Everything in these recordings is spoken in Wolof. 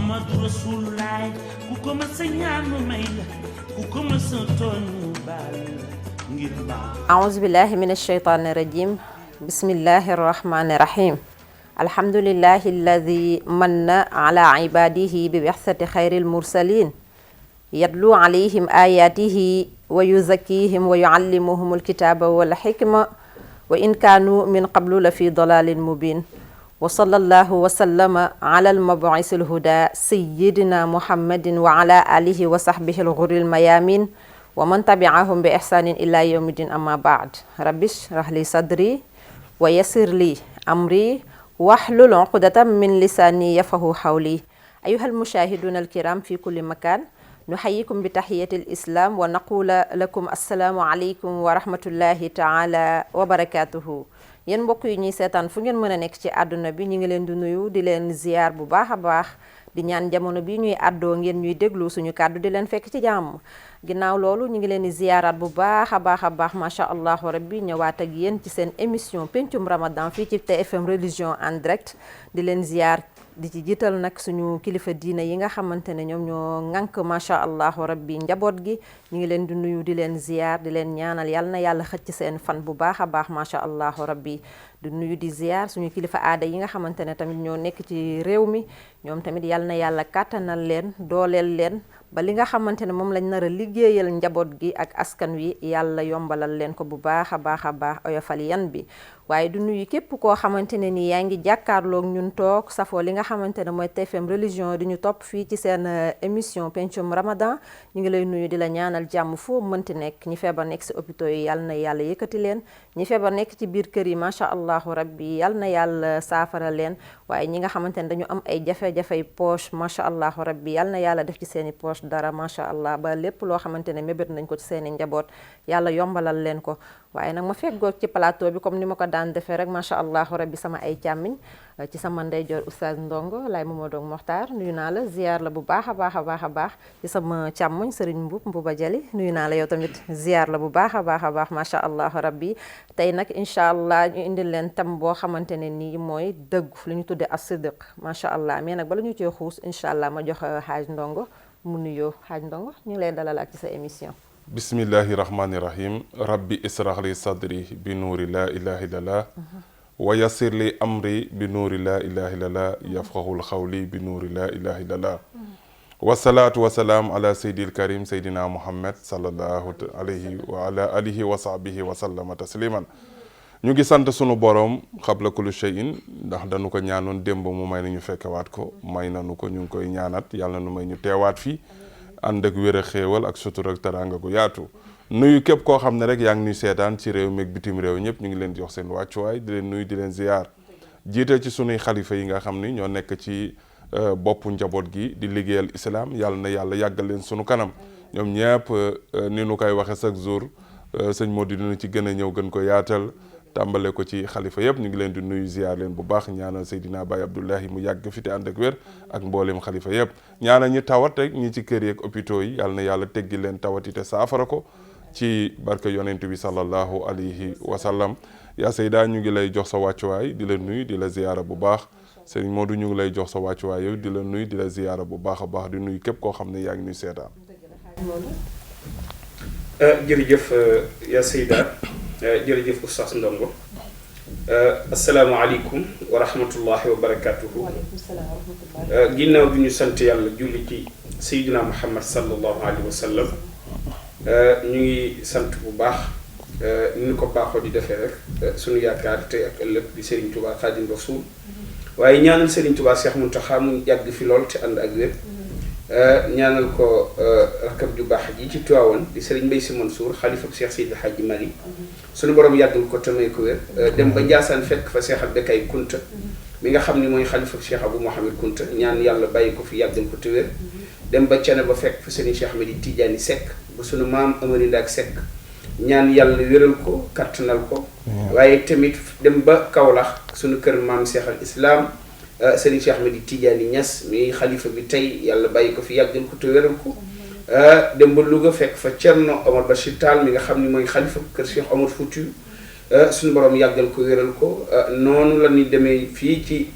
Muhammad Rasulullah ku ko ma sa ñaan mu may la ku ko ma sa tooñ mu baal ngir baax. A'uuzu billahi minash shaytaani rajim. Bismillahir rahmanir rahim. Alhamdulillahi alladhi manna ala ibadihi bi bi'thati khairil mursalin yatlu alayhim ayatihi wa yuzakkihim wa yuallimuhumul kitaba wal hikma wa in kanu min qablu la fi dalalin mubin. Wa sallallahu wa sallama ala al-mab'uusil huda sayyidina Muhammadin wa ala alihi wa sahbihi al-ghurril mayamin wa man tabi'ahum bi ihsanin ila yawmiddin, amma ba'd. Rabbi shrah li sadri wa yassir li amri wahlul uqdatam min lisani yafqahu qawli. Ayyuhal mushahiduna al-kiram fi kulli makan, nuhayyikum bi tahiyatil islam wa naqulu lakum assalamu alaykum wa rahmatullahi ta'ala wa barakatuhu. Yéen mbokk yi ñuy seetaan fu ngeen mën a nekk ci àdduna bi ñu ngi leen di nuyu di leen ziyaar bu baax a baax di ñaan jamono bi ñuy àddoo ngeen ñuy déglu suñu kàddu di leen fekk ci jàmm. Ginnaaw loolu ñu ngi leen di ziyaaraat bu baax a baax macha allah rabbi ñëwaat ak yéen ci seen émission pencum ramadan fii ci TFM religion en direct di leen ziyaar di ci jiital nag suñu kilifa diina yi nga xamante ne ñoom ñoo ŋànk macha allah rabbi njaboot gi ñu ngi leen di nuyu di leen ziyaar di leen ñaanal yal na yàlla xëcc seen fan bu baax a baax macha allah rabbi di nuyu di ziyaar suñu kilifa aada yi nga xamante ne tamit ñoo nekk ci réew mi ñoom tamit yal na yàlla kàttanal leen dooleel leen ba li nga xamante ne moom lañ nar a liggéeyal njaboot gi ak askan wi yàlla yombalal leen ko bu baax a baax oyofal yan bi. waaye du nuyu képp koo xamante ne ni yaa ngi jàkkaarloog ñun toog safoo li nga xamante ne mooy TFM religion di ñu topp fii ci seen émission pencum ramadan ñu ngi lay nuyu di la ñaanal jàmm foo mënti nekk ñi feebar nekk si hôpitaux yi yal na yàlla yëkkati leen ñi feebar nekk ci biir kër yi macha allahu rabbi yal na yàlla saafara leen waaye ñi nga xamante ne dañu am ay jafe-jafey poche macha allahu rabbi yal na yàlla def ci seeni poche dara macha allah ba lépp loo xamante ne mébét nañ ko ci seeni njaboot yàlla yombalal leen ko. waaye nag ma feggoog ci plateau bi comme ni ma ko daan defee rek macha allah rabbi sama ay càmmiñ ci sama ndeyjoor oustaz Ndongo Laye Mamadou Mokhtar nuyu naa la ziar la bu baax a baax ci sama càmmoñ Serigne Mbuba Jali nuyu naa la yow tamit ziar la bu baax a baax macha allah rabbi tey nag incha allah ñu indil leen tam boo xamante ne nii mooy dëggu li ñu tuddee as-sidq macha allah mais nag bala ñu cee xuus incha allah ma jox Haaj Ndongo mu nuyoo Haaj Ndongo ñu ngi lay dalal ak ci sa émission. bismillahi rahmani rahim rabbi israh li sadri bi nuuri la ilaha illallah wa yassir li amri bi nuuri la ilaha illallah yafqahul xawli bi nuuri la ilaha illallah wasalaatu wasalaam ala sayyidil karim sayyidina muhammad sallallahu alayhi wa ala alihi wa sahbihi wa sallama tasliman. ñu ngi sant sunu borom xabla kulli shay'in ndax dañu ko ñaanoon démb mu may nañu fekkewaat ko may nañu ko ñu ngi koy ñaanat yàlla nu may ñu teewaat fii ànd ak wér a xéewal ak sutur ak teraanga gu yaatu nuyu képp koo xam ne rek yaa ngi ñuy seetaan ci réew mi ak bitim réew ñëpp ñu ngi leen jox seen wàccuwaay di leen nuyu di leen ziyaar jiite ci sunuy xalifa yi nga xam ni ñoo nekk ci boppu njaboot gi di liggéeyal islam yàlla na yàlla yàggal leen sunu kanam ñoom ñëpp ni nu koy waxe chaque jour sëñ Modou dina ci gën a ñëw gën ko yaatal tàmbale ko ci xalifa yëpp ñu ngi leen di nuyu ziar leen bu baax ñaanal Seydina Baye Abdoulahi mu yàgg fi te ànd ak wér ak mboolem xalifa yëpp ñaanal ñi tawat rek ñi ci kër yi ak hôpitaux yi yàlla na yàlla teggi leen tawati te saafara ko ci barke yonent bi sallallahu alayhi wa sallam. yaa Seyda ñu ngi lay jox sa wàccuwaay di la nuyu di la ziyaara bu baax Serigne Modou ñu ngi lay jox sa wàccuwaay yow di la nuyu di la ziyaara bu baax a baax di nuyu képp koo xam ne yaa ngi nuy seetaan. jërëjëf yaa Seyda jërëjëf oustaz Ndongo asalaamaaleykum wa rahmatullahi wa barakatuhu. ginnaaw bi ñu sant yàlla julli ci Seydina Muhammad sallallahu alayhi wa sallam ñu ngi sant bu baax ni ñu ko baaxoo di defee rek sunu yaakaar tey ak ëllëg di Serigne Touba Khadim Rasoul waaye ñaanal Serigne Touba Cheikh Mountakha mu yàgg fi lool te ànd ak wér ñaanal ko rakab ju baax ji ci Tiwaawan di Serigne Mbaye Sy Mansour xalifa Cheikh Seydi Hadji Malick sunu borom yàggal ko te may ko wér dem ba Njaasaan fekk fa Cheikh Bekay Kunta mi nga xam ni mooy xalifa Cheikh Abou Mouhamed Kunta ñaan yàlla bàyyi ko fi yàggal ko te wér dem ba Cene ba fekk fa Serigne Cheikh Ahmed Tidiane Seck ba sunu maam Amari Ndak Seck ñaan yàlla wéral ko kattanal ko waaye tamit dem ba Kaolack sunu kër maam Cheikh al Islam Serigne Cheikh Ahmed Tidiane Niass mi xalifa bi tey yàlla bàyyi ko fi yàggal ko te wéral ko dem ba Louga fekk fa Thierno Omar Bachir Tall mi nga xam ni mooy xalifa kër Cheikh Omar Foutiyou suñu borom yàggal ko wéral ko noonu la ñuy demee fii ci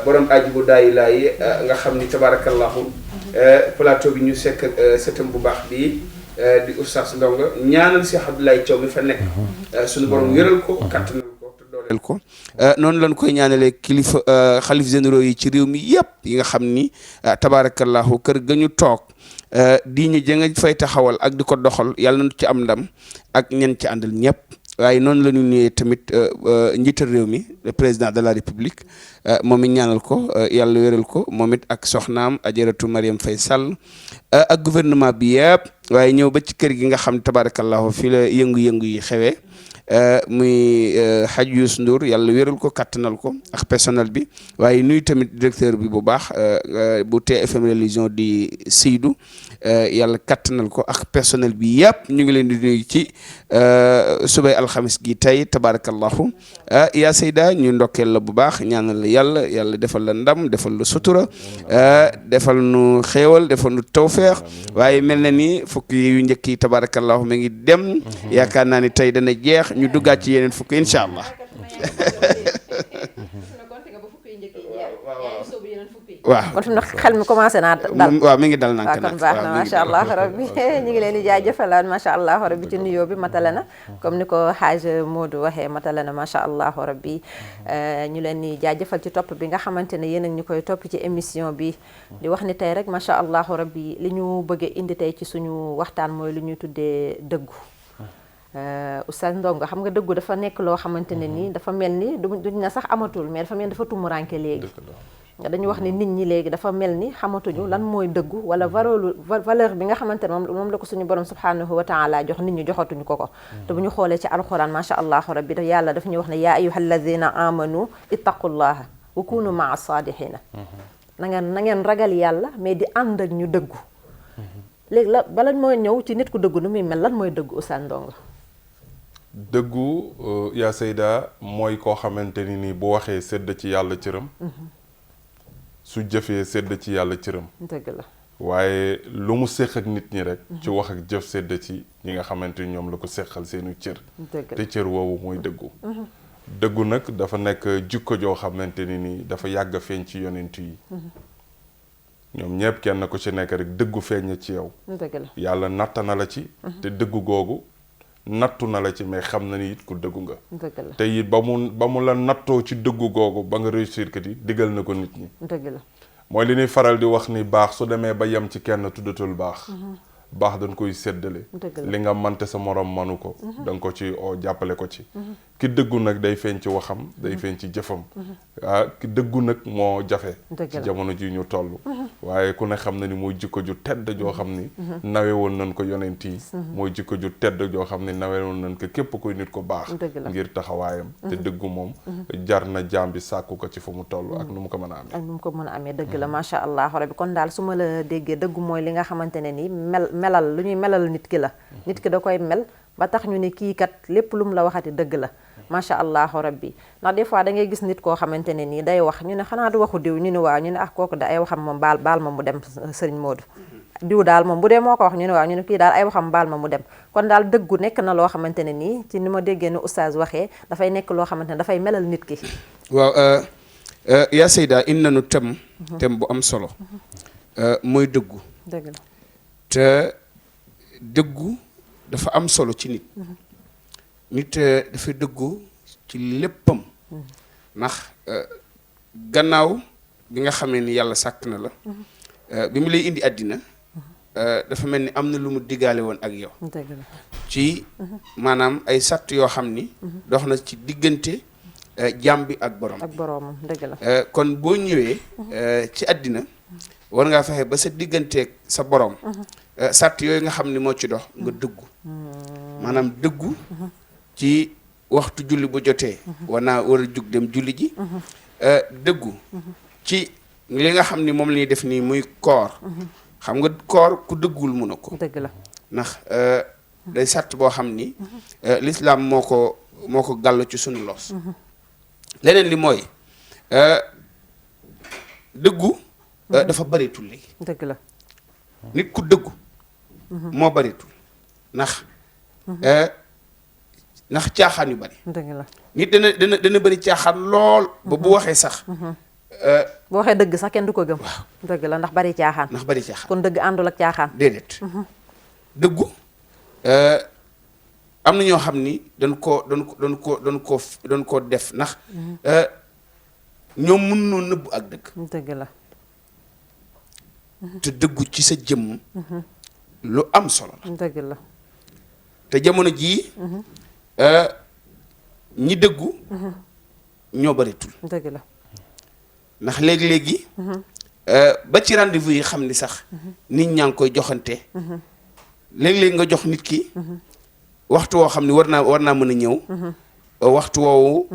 borom ajibu daay laay nga xam ni tabarakallahu plateau bi ñu sekk sëtam bu baax bii di oustaz Ndongo ñaanal Cheikh Abdoulaye Thiaw mi fa nekk suñu borom wéral ko kattanal ko te dooleel ko noonu lañ koy ñaanalee kilifa xalif généraux yi ci réew mi yëpp yi nga xam ni tabarakallahu kër ga ñu toog diine ja nga fay taxawal ak di ko doxal yàlla nañu ci am ndam ak ñen ci àndal ñëpp waaye noonu la ñu nuyee tamit njiital réew mi le président de la république moom it ñaanal ko yàlla wéral ko moom it ak soxnaam ajaratu Mariam Faye Sall ak gouvernement bi yëpp waaye ñëw ba ci kër gi nga xam tabarakallahu fii la yëngu-yëngu yi xewee muy Hadj Youssou Ndour yàlla wéral ko kattanal ko ak personnel bi waaye nuyu tamit directeur bi bu baax bu TFM religion di Seydou yàlla kattanal ko ak personnel bi yëpp ñu ngi leen di nuyu ci subay alxamis gi tey tabarakallahu yaa Seyda ñu ndokkeel la bu baax ñaanal la yàlla defal la ndam defal la sutura defal nu xéewal defal nu tawfeex waaye mel na ni fukki yu njëkk yi tabarakallahu mi ngi dem yaakaar naa ni tey dana jeex ñu duggaat ci yeneen fukki incha allah waaw kon fi mu ne xel mi commencé naa dal waaw mi ngi dal nank kon baax na macha allah rabbi ñu ngi leen di jaajëfalaat macha allah rabbi ci nuyoo bi matale na comme ni ko Hadj Modou waxee matale na macha allah rabbi ñu leen di jaajëfal ci topp bi nga xamante ne yéen a ñu koy topp ci émission bi di wax ni tey rek macha allah rabbi li ñu bëgg a indi tey ci suñu waxtaan mooy lu ñuy tuddee dëggu Oustaz Ndongo xam nga dëggu dafa nekk loo xamante ne nii dafa mel ni duñ na sax amatul mais dafa mel ni dafa tumuranke léegi dañu wax ni nit ñi léegi dafa mel ni xamatuñu lan mooy dëggu wala valeur bi nga xamante ne moom la ko suñu borom subhanahu wa taala jox nit ñi joxatuñu ko te bu ñu xoolee ci alquran macha allah rabbi yàlla daf ñuy wax ne yaa ayyuha alladina amanu ittaqullaha wa kunu maa saadihina na ngeen ragal yàlla mais di ànd ak ñu dëggu léegi la bala mooy ñëw ci nit ku dëggu nu muy mel lan mooy dëggu Oustaz Ndongo dëggu yaa Seyda mooy koo xamante ni bu waxee sedd ci yàlla cëram su jëfee sedd ci yàlla cëram dëgg la waaye lu mu séq ak nit ñi rek ci wax ak jëf sedd ci ñi nga xamante ni ñoom la ko séqal seenu cër te cër woowu mooy dëggu dëggu nag dafa nekk jikko joo xamante ni dafa yàgg a feeñ ci yonent yi ñoom ñëpp kenn ku ci nekk rek dëggu feeñ ci yow dëgg la yàlla natta na la ci te dëggu googu nattu na la ci mais xam na ni it ku dëggu nga dëgg la te it ba mu la nattoo ci dëggu googu ba nga réussir kat yi digal na ko nit ñi dëgg la mooy li ñuy faral di wax ni baax su demee ba yem ci kenn tuddatul baax baax dañ koy séddale li nga mante sa morom manu ko da nga ko ci oo jàppale ko ci ki dëggu nag day feeñ ci waxam day feeñ ci jëfam ki dëggu nag moo jafe ci jamono ji ñu toll waaye ku ne xam na ni mooy jikko ju tedd joo xam ni nawe woon nañ ko yonent yi mooy jikko ju tedd joo xam ni nawe woon nañ ko képp kuy nit ko baax ngir taxawaayam te dëggu moom jar na jaam bi sàkku ko ci fu mu toll ak nu mu ko mën a amee ak nu mu ko mën a amee dëgg la macha allah rabbi kon daal su ma la déggee dëggu mooy li nga xamante ne nii melal lu ñuy melal nit ki la nit ki da koy mel ba tax ñu ne kii kat lépp lu mu la waxati dëgg la macha allah rabbi ndax des fois da ngay gis nit koo xamante ne nii day wax ñu ne xanaa du waxu diw ñu ne waaw ñu ne kooku da ay waxam moom baal ma mu dem sëriñ Modou diw daal moom bu dee moo ko wax ñu ne waaw ñu ne kii daal ay waxam baal ma mu dem kon daal dëggu nekk na loo xamante ne nii ci ni ma déggee ne oustaz waxee dafay nekk loo xamante ne dafay melal nit ki waaw yaa Seyda indi nañu thème bu am solo mooy dëggu dëgg la te dëggu dafa am solo ci nit nit dafay dëggu ci léppam ndax gannaaw bi nga xamee ni yàlla sàkk na la bi mu lay indi àddina dafa mel ni am na lu mu diggaale woon ak yow ci maanaam ay sàtt yoo xam ni dox na ci diggante jaam bi ak boroomam dëgg la kon boo ñëwee ci àddina war ngaa fexe ba sa digganteeg sa borom sàtt yooyu nga xam ni moo ci dox nga dëggu maanaam dëggu ci waxtu julli bu jotee war a jug dem julli ji dëggu ci li nga xam ni moom la ñuy def nii muy koor xam nga koor ku dëggul mun a ko dëgg la ndax day sàtt boo xam ni l'islam moo ko gàll ci sunu loos leneen li mooy dëggu dafa baritul léegi dëgg la nit ku dëggu moo baritul ndax caaxaan yu bari dëgg la nit dana bari caaxaan lool ba bu waxee sax boo waxee dëgg sax kenn du ko gëm. dëgg la ndax bari caaxaan. kon dëgg àndul ak caaxaan. déedéet. dëggu am na ñoo xam ni dañ koo def ndax ñoom mën noo nëbbu ak dëgg. dëgg la. te dëggu ci sa jëmm. lu am solo la. dëgg la. te jamono jii. ñi dëggu. ñoo baritul. dëgg la. ndax léegi-léegi. ba ci rendez-vous yi xam ni sax. nit ñaa ngi koy joxante. léegi-léegi nga jox nit ki. waxtu woo xam ni war naa mën a ñëw. waxtu woowu.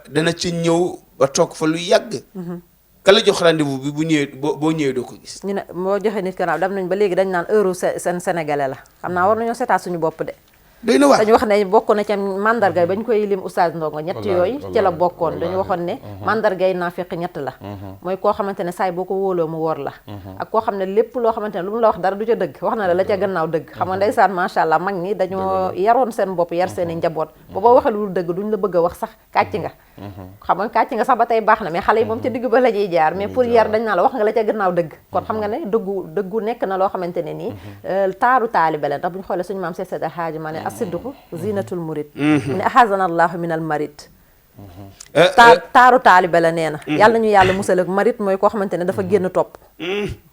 dana ci ñëw ba toog fa lu yàgg. ka la jox rendez-vous bi bu ñëwee boo ñëwee doo ko gis. ñu ne boo joxee nit kanam dem nañ ba léegi dañ naan heure seen sénégalais la xam naa war nañoo seetaat suñu bopp de. doy na waar dañu wax ne bokk na ca mandarga bañ koy lim oustaz Ndongo ñett yooyu ci la bokkoon dañu waxoon ne mandargay naafiq ñett la mooy koo xamante ne saay boo ko wóoloo mu wor la ak koo xam ne lépp loo xamante ne lu mu la wax dara du ca dëgg wax na la ca gannaaw dëgg xam nga ndeysaan macha allah mag ñi dañoo yaroon seen bopp yar seen i njaboot ba boo waxee lu dëgg duñ la bëgg a wax sax kàcc nga xam nga kàcc nga sax ba tey baax na mais xale yi moom ca digg ba la ñuy jaar mais pour yar dañ naa la wax nga la ca gannaaw dëgg kon xam nga ne dëggu nekk na loo xamante ne nii taaru taalibe la ndax bu ñu xoolee suñu maam Seydi Hadji Malick as-sidqu zinatul murid mu ne ahazana allahu min al marid taaru taalibe la nee na yàlla ñu yàlla musal ak marid mooy koo xamante ne dafa génn topp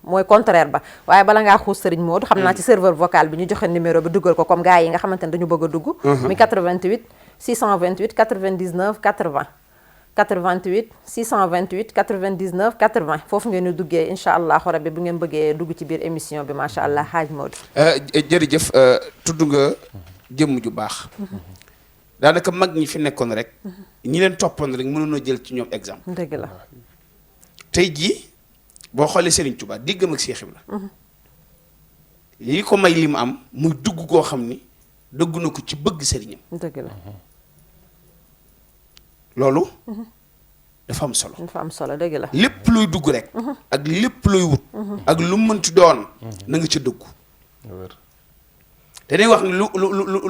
mooy contraire ba waaye bala ngaa xuus Serigne Modou xam naa ci serveur vocal bi ñu joxe numéro bi dugal ko comme gars yi nga xamante ne dañu bëgg a dugg mi 88 628 99 80 88 628 99 80 foofu ngeen di duggee incha allahu rabbi bu ngeen bëggee dugg ci biir émission bi macha allah Hadj Modou jërëjëf tudd nga jëmm ju baax daanaka mag ñi fi nekkoon rek ñi leen toppoon rek mënoon a jël ci ñoom exemple dëgg la tey jii boo xoolee Serigne Touba diggam ak Cheikh Ibra lii ko may li mu am muy dugg koo xam ni dëgg na ko ci bëgg sëriñam dëgg la loolu dafa am solo dëgg la lépp luy dugg rek ak lépp luy wut ak lu mënti doon na nga ca dëggu te dañuy wax ni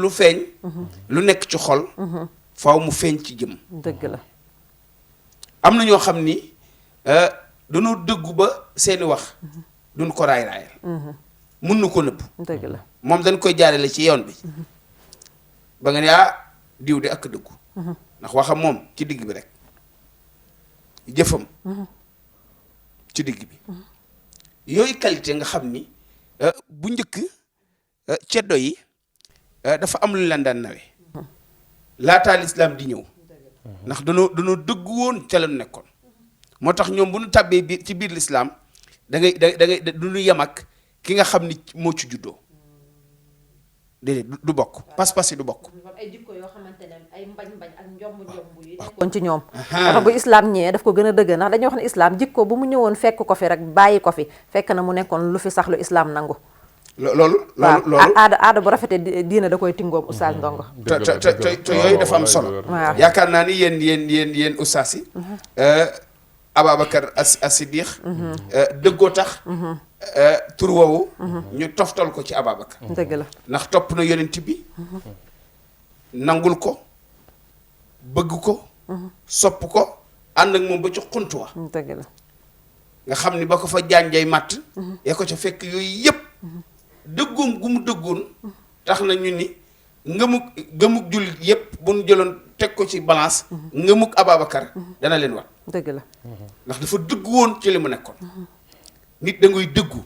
lu feeñ lu nekk ci xol faaw mu feeñ ci jëm dëgg la am na ñoo xam ni dañoo dëggu ba seeni wax duñ ko raay-raayal mun na ko nëbb dëgg la moom dañ koy jaarale ci yoon bi ba nga ne diw de ak dëggu ndax waxam moom ci digg bi rek jëfam ci digg bi yooyu qualité nga xam ni bu njëkk ceddo yi dafa am lu leen daan nawe laataa lislaam di ñëw ndax danoo dëggu woon ca la nekkoon moo tax ñoom bu ñu tàbbee biir ci biir lislaam da ngay du ñu yem ak ki nga xam ni moo ci juddoo déedéet du bokk pas-pas yi du bokk ay jikko yoo xamante ne ay mbañ-mbañ ak njomb-njomb yi nekkoon ci ñoom ndax bu islam ñëwee daf ko gën a dëgg ndax dañuy wax ne islam jikko bu mu ñëwoon fekk ko fi rek bàyyi ko fi fekk na mu nekkoon lu fi sax lu islam nangu loolu aada bu rafetee diina da koy tingoom oustaz Ndongo te yooyu dafa am solo waaw yaakaar naa ni yéen oustaz yi Ababacar as-Siddiq dëggoo tax tur woowu ñu toftal ko ci Ababacar dëgg la ndax topp na yonent bi nangul ko bëgg ko sopp ko ànd ak moom ba ci xuntuwa dëgg la nga xam ni ba ko fa jaanjay màtt ya ko ca fekk yooyu yëpp dëggoom gu mu dëggoon tax na ñu ni ngëmuk jullit yëpp bu ñu jëloon teg ko ci balance ngëmuk Ababacar dana leen wat dëgg la ndax dafa dëggu woon ci li mu nekkoon nit da ngay dëggu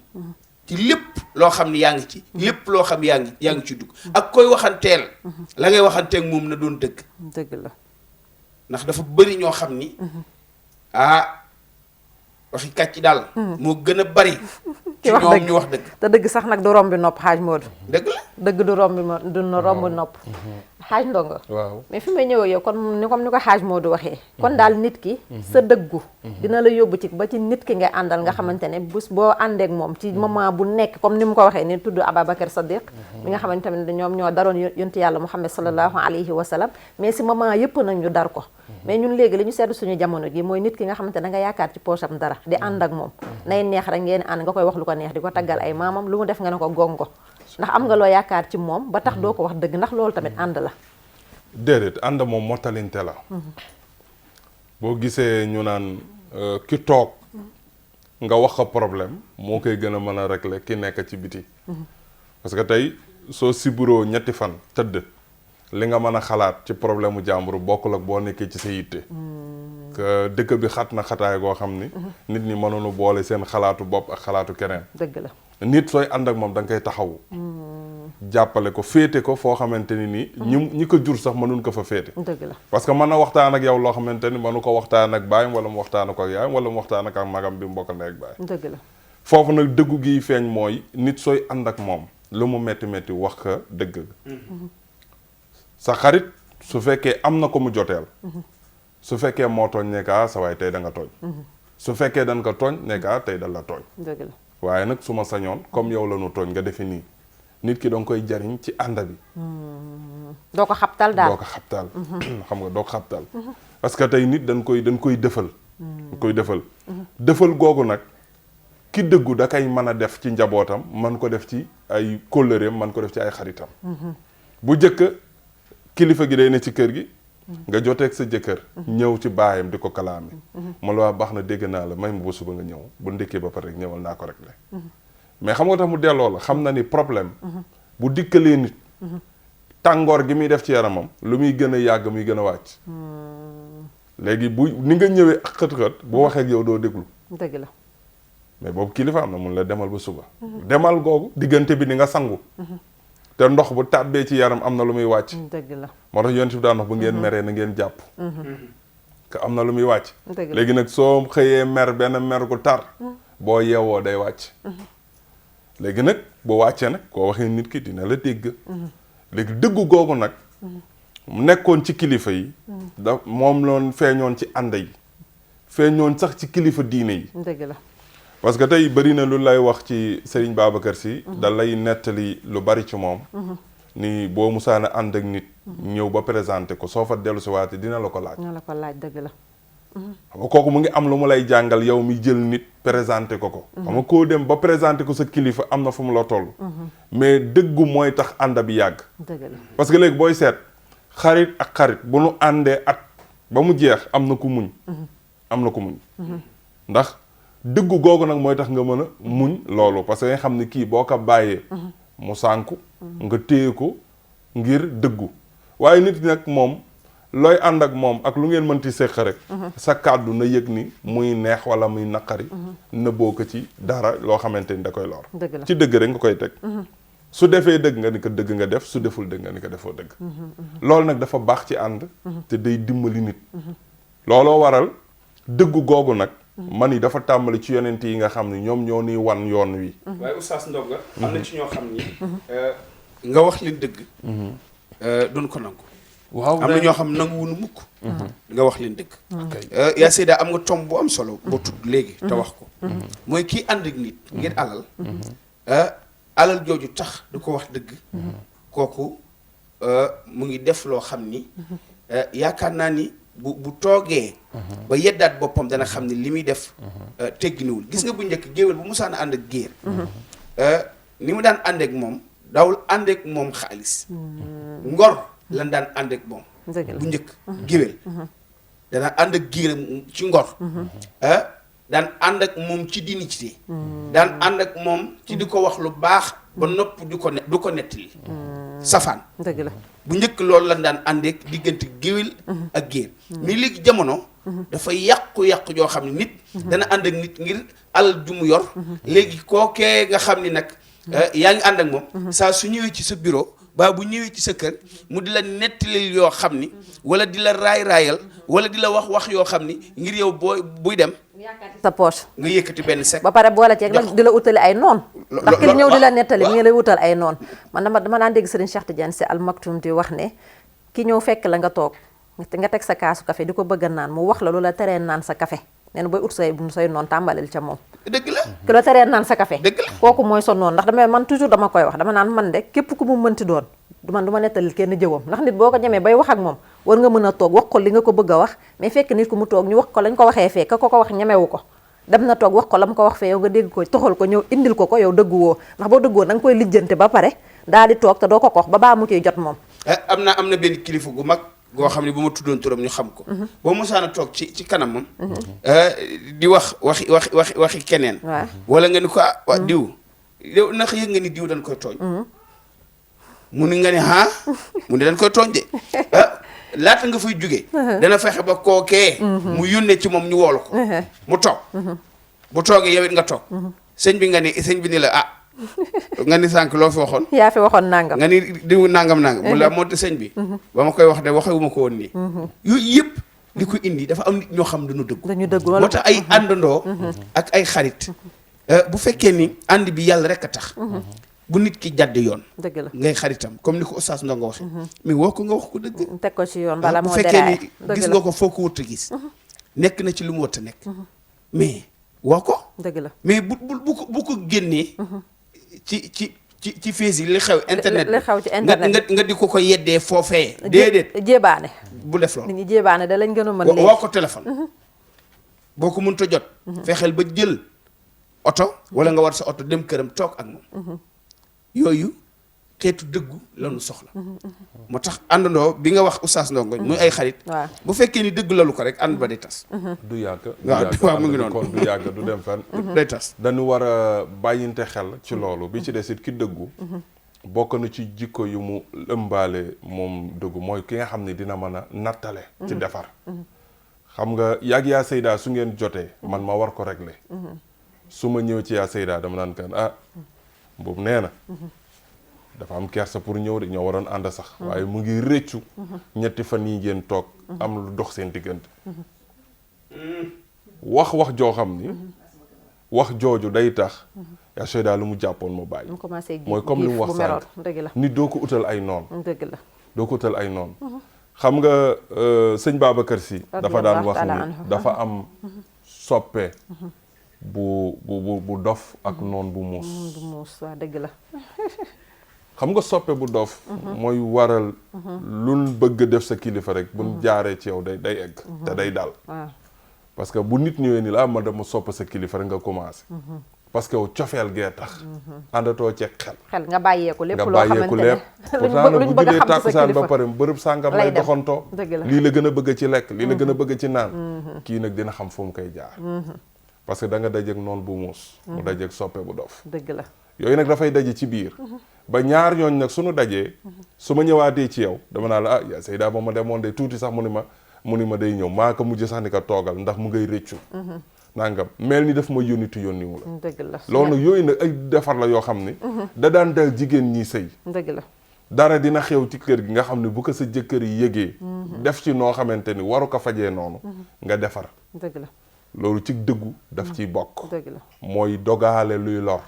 ci lépp loo xam ni yaa ngi ci lépp loo xam yaa ngi ci dugg ak koy waxanteel la ngay waxanteeg moom na doon dëgg dëgg la ndax dafa bëri ñoo xam ni waxi kàcc daal moo gën a bari ci ñoom ñu wax dëgg te dëgg sax nag du rombi nopp Hadj Modou dëgg la dëgg du rombi nopp Hadj Ndongo waaw mais fi may ñëw yow comme ni ko Hadj Modou waxee kon daal nit ki sa dëggu dina la yóbbu ci ba ci nit ki nga àndal nga xamante ne bés boo àndeek moom ci moment bu nekk comme ni mu ko waxee ni tudd Ababacar Sadiq mi nga xamante ne ñoom ñoo daroon yonent yàlla Muhammad sallallahu alayhi wa sallam mais si moment yëpp nag ñu dar ko mais ñun léegi li ñu seetlu suñu jamono ji mooy nit ki nga xamante ne da nga yaakaar ci poche am dara di ànd ak moom nay neex rek ngeen ànd nga koy wax lu ko neex di ko taggal ay maamam lu mu def nga ne ko gongo ndax am nga loo yaakaar ci moom ba tax doo ko wax dëgg ndax loolu tamit ànd la déedéet ànd moom mottalinte la boo gisee ñu naan ki toog nga wax ko problème moo koy gën a mën a régler ki nekk ci biti parce que tey soo siburoo ñetti fan tëdd li nga mën a xalaat ci problème mu jàmbur bokkul ak boo nekkee ci sa yitte que dëkk bi xat na xataay goo xam ni nit ñi mënoonu boole seen xalaatu bopp ak xalaatu keneen dëgg la nit sooy ànd ak moom da nga koy taxawu jàppale ko féete ko foo xamante ni nii ñi ko jur sax mënuñ ko fa féete dëgg la parce que mën na waxtaan ak yow loo xamante ni mënu ko waxtaan ak baayam wala mu waxtaan ak yaayam wala mu waxtaan ak magam bi mu bokkal ndey ak baay dëgg la foofu nag dëggu gi feeñ mooy nit sooy ànd ak moom lu mu metti metti wax ka dëgg sa xarit su fekkee am na ko mu joteel su fekkee moo tooñ nekkaa sa waay tey da nga tooñ su fekkee dañ ko tooñ nekkaa tey da la tooñ dëgg la waaye nag su ma sañoon comme yow la ñu tooñ nga defe nii nit ki danga koy jariñ ci ànd bi doo ko xabtal daal doo ko xabtal xam nga doo ko xabtal parce que tey nit dañ koy defal dañ koy defal googu nag ki dëggu da kay mën a def ci njabootam man ko def ci ay kóllëreem man ko def ci ay xaritam bu jëkk kilifa gi day ne ci kër gi nga joteeg sa jëkkër ñëw ci baayam di ko kalaame ma la waa baax na dégg naa la may ma ba suba nga ñëw bu ndékkee ba pare rek ñëwal naa ko rek le mais xam nga tax mu delloo la xam na ni problème bu dikkalee nit tàngoor gi muy def ci yaramam lu muy gën a yàgg muy gën a wàcc léegi bu ni nga ñëwee ak xët-xët bu waxee ak yow doo déglu dëgg la mais boobu kilifa am na mun la demal ba suba demal googu diggante bi ni nga sangu te ndox bu tàbbee ci yaram am na lu muy wàcc dëgg la moo tax yonent bi daan wax bu ngeen meree na ngeen jàpp que am na lu muy wàcc dëgg la léegi nag soo xëyee mer benn mer gu tar boo yeewoo day wàcc léegi nag boo wàccee nag koo waxee nit ki dina la dégg léegi dëggu googu nag nekkoon ci kilifa yi da moom loon feeñoon ci ànd yi feeñoon sax ci kilifa diine yi dëgg la parce que tey bëri na lu lay wax ci Serigne Babacar Sy da lay nettali lu bari ci moom ni boo musaana ànd ak nit ñëw ba présenté ko soo fa dellu si waate dina la ko laaj dina la ko laaj dëgg la xam nga kooku mu ngi am lu mu lay jàngal yow mi jël nit présenté ko xam nga koo dem ba présenté ko sa kilifa am na fu mu la toll mais dëggu mooy tax ànd bi yàgg dëgg la parce que léegi booy seet xarit ak xarit bu nu àndee at ba mu jeex am na ku muñ ndax dëggu googu nag mooy tax nga mën a muñ loolu parce que nga xam ne kii boo ko bàyyee mu sànku nga téye ko ngir dëggu waaye nit nag moom looy ànd ak moom ak lu ngeen mënti séq rek sa kàddu na yëg ni muy neex wala muy naqari na boo ko ci dara loo xamante ni da koy lor ci dëgg rek nga koy teg su defee dëgg nga ni ko dëgg nga def su deful dëgg nga ni ko defoo dëgg loolu nag dafa baax ci ànd te day dimbali nit looloo waral dëggu googu nag man yi dafa tàmbali ci yonent yi nga xam ne ñoom ñoo ni wan yoon wi waaye Oustaz Ndonga am na ci ñoo xam ni nga wax leen dëgg duñ ko nangu waaw am na ñoo xam nangu wunu mukk nga wax leen dëgg yaa Seyda am nga tomb bu am solo boo tudd léegi te wax ko mooy kii ànd ak nit ngir alal jooju tax du ko wax dëgg kooku mu ngi def loo xam ni yaakaar naa ni bu toogee ba yeddaat boppam dana xam ne li muy def tegginiwul gis nga bu njëkk géwél bu musaana ànd ak géer ni mu daan ànd ak moom daawul ànd ak moom xaalis ngor lan daan ànd ak moom bu njëkk géwél dana ànd ak géer ci ngor daan ànd ak moom ci dignité daan ànd ak moom ci di ko wax lu baax ba nopp du ko nettali safaan dëgg la bu njëkk loolu lan daan àndeek diggante géwél ak géer mais léegi jamono dafa yàqu-yàqu joo xam ne nit dana ànd ak nit ngir alal ju mu yor léegi kookee nga xam ni nag yaa ngi ànd ak moom saa su ñëwee ci sa bureau baa bu ñëwee ci sa kër mu di la nettalil yoo xam ni wala di la raay-raayal wala di la wax yoo xam ni ngir yow buy dem sa poche nga yëkkati benn sec ba pare boole ceeg nag di la utali ay noon ndax ki ñëw di la nettali mi ngi lay wutal ay noon man dama daan dégg Serigne Cheikh Tidiane Sy Al Maktoum di wax ne ki ñëw fekk la nga toog nga teg sa kaasu café di ko bëgg a naan mu wax la lu la teree naan sa café nee na booy ut say noon tàmbalil ca moom dëgg la ki la teree naan sa café dëgg la kooku mooy sa noon ndax man toujours dama koy wax dama naan man de képp ku mu mënti doon du ma nettalil kenn jëwam ndax nit boo ko ñemee bay wax ak moom war nga mën a toog wax ko li nga ko bëgg a wax mais fekk nit ku mu toog ñu wax ko lañ ko waxee fee ka ko wax ñemewu ko dem na toog wax ko la mu ko wax fee yow nga dégg ko toxal ko ñëw indil ko yow dëggu woo ndax boo dëgguwoo da nga koy lijjante ba pare daal di toog te doo ko wax ba baa mu ciy jot moom am na benn kilifa gu mag goo xam ne bu ma tuddoon turam ñu xam ko boo mosaana toog ci kanamam di waxi keneen wala nga ni ko waa diw yow ndax yëg nga ni diw dañ koy tooñ mu ni nga ne mu ne dañ koy tooñ de laata nga fay jóge dana fexe ba kookee mu yónnee ci moom ñu woolu ko mu toog bu toogee yow it nga toog sëñ bi ni la nga ni sànq loo fi waxoon yaa fi waxoon nangam nga ni diw nangam mu la moo te sëñ bi ba ma koy wax de waxewuma ko woon nii yooyu yëpp li ko indi dafa am nit ñoo xam dañu dëggu moo tax ay àndandoo ak ay xarit bu fekkee ni ànd bi yàlla rek a tax bu nit ki jàdd yoon dëgg la ngay xaritam comme ni ko Oustaz Ndongo waxe mais woo ko nga wax ko dëgg teg ko ci yoon bala moo bu fekkee ni gis nga ko foo ko wut a gis nekk na ci lu mu wut a nekk mais woo ko dëgg la mais bu ko génnee ci fees yi li xew internet li xew ci internet nga di ko yeddee foofee déedéet jébaane bu def loolu nit ñi jébaane da lañ gën a mën léegi woo ko téléphone boo ko mënta jot fexeel ba jël oto wala nga war sa oto dem këram toog ak moom yooyu xeetu dëggu lañu soxla moo tax àndandoo bi nga wax Oustaz Ndongo muy ay xarit bu fekkee ni dëgg lalu ko rek ànd ba day tas du yàgg waaw mu ngi noonu kon du yàgg du dem fenn day tas dañu war a bàyyinte xel ci loolu bi ci des it ki dëggu bokk na ci jikko yu mu ëmbaale moom dëggu mooy ki nga xam ne dina mën a nattale ci defar xam nga yàgg yaa Seyda su ngeen jotee man ma war ko régler su ma ñëw ci yaa Seyda dama naan kan boobu nee na dafa am kersa pour ñëw de ñoo waroon ànd sax waaye mu ngi rëccu ñetti fan yi ngeen toog am lu dox seen diggante wax joo xam ni wax jooju day tax yaa Seyda lu mu jàppoon mu bàyyi mooy comme li mu wax sànq nit doo ko utal ay noon doo ko utal ay noon xam nga sëñ Babacar Sy dafa daan wax ni dafa am soppe bu dof ak noon bu muus waaw dëgg la xam nga soppe bu dof mooy waral luñ bëgg def sa kilifa rek buñ jaaree ci yow day egg te day dal parce que bu nit ñëwee ni la ma dama sopp sa kilifa rek nga commencé parce que yow cofeel gee tax àndatoo ci xel nga bàyyeeku lépp loo xamante ne pourtant nag bu julee tàkkusaan ba pare bërëb sàngam lay doxantoo lii la gën a bëgg ci lekk lii la gën a bëgg ci naan kii nag dina xam fu mu koy jaar parce que da nga dajeeg noonu bu muus mu dajeeg soppe bu dof dëgg la yooyu nag dafay daje ci biir ba ñaar ñooñ nag suñu dajee su ma ñëwaatee ci yow dama naa la yaa Seyda ba ma demoon de tuuti sax mu ni ma day ñëw maa ko mujj sax ni ko toogal ndax mu ngay rëccu nangam mel ni daf ma yónnitu yónniwu la dëgg la loolu nag yooyu nag ay defar la yoo xam ni da daan dal jigéen ñi sëy dëgg la dara dina xew ci kër gi nga xam ne bu ko sa jëkkër yi yëgee def ci noo xamante ni waru ko fajee noonu nga defar dëgg la loolu ci dëggu daf ciy bokk dëgg la mooy dogaale luy lor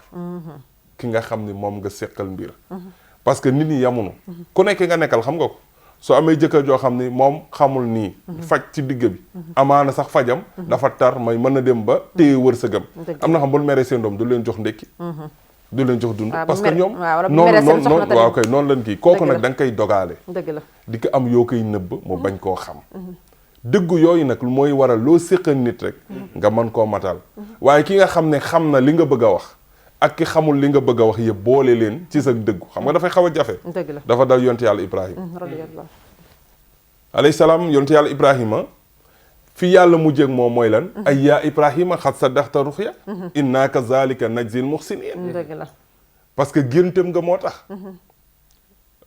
ki nga xam ni moom nga seqal mbir parce que nit ñi yamunu ku nekk nga nekkal xam nga ko soo amee jëkkër joo xam ni moom xamul nii faj ci digg bi amaana sax fajam dafa tar may mën na dem ba téye wërsëgam am na xam bul meree seen doom du leen jox ndékki du leen jox dund parce que ñoom noonu waaw kay noonu leen kii kooku nag da nga koy dogaale dëgg la di ko am yoo koy nëbb mu bañ koo xam dëggu yooyu nag mooy waral loo séqal nit rek nga mën koo matal waaye ki nga xam ne xam na li nga bëgg a wax ak ki xamul li nga bëgg a wax yëpp boole leen ci sa dëggu xam nga dafay xaw a jafe dafa dal yonte yàlla Ibrahima alayhi salaam yonte yàlla Ibrahima fi yàlla mujjee ak moom mooy lan ay yaa Ibrahima xat saddaqta ruxya inna kazalika najzil muxsinin parce que géntam nga moo tax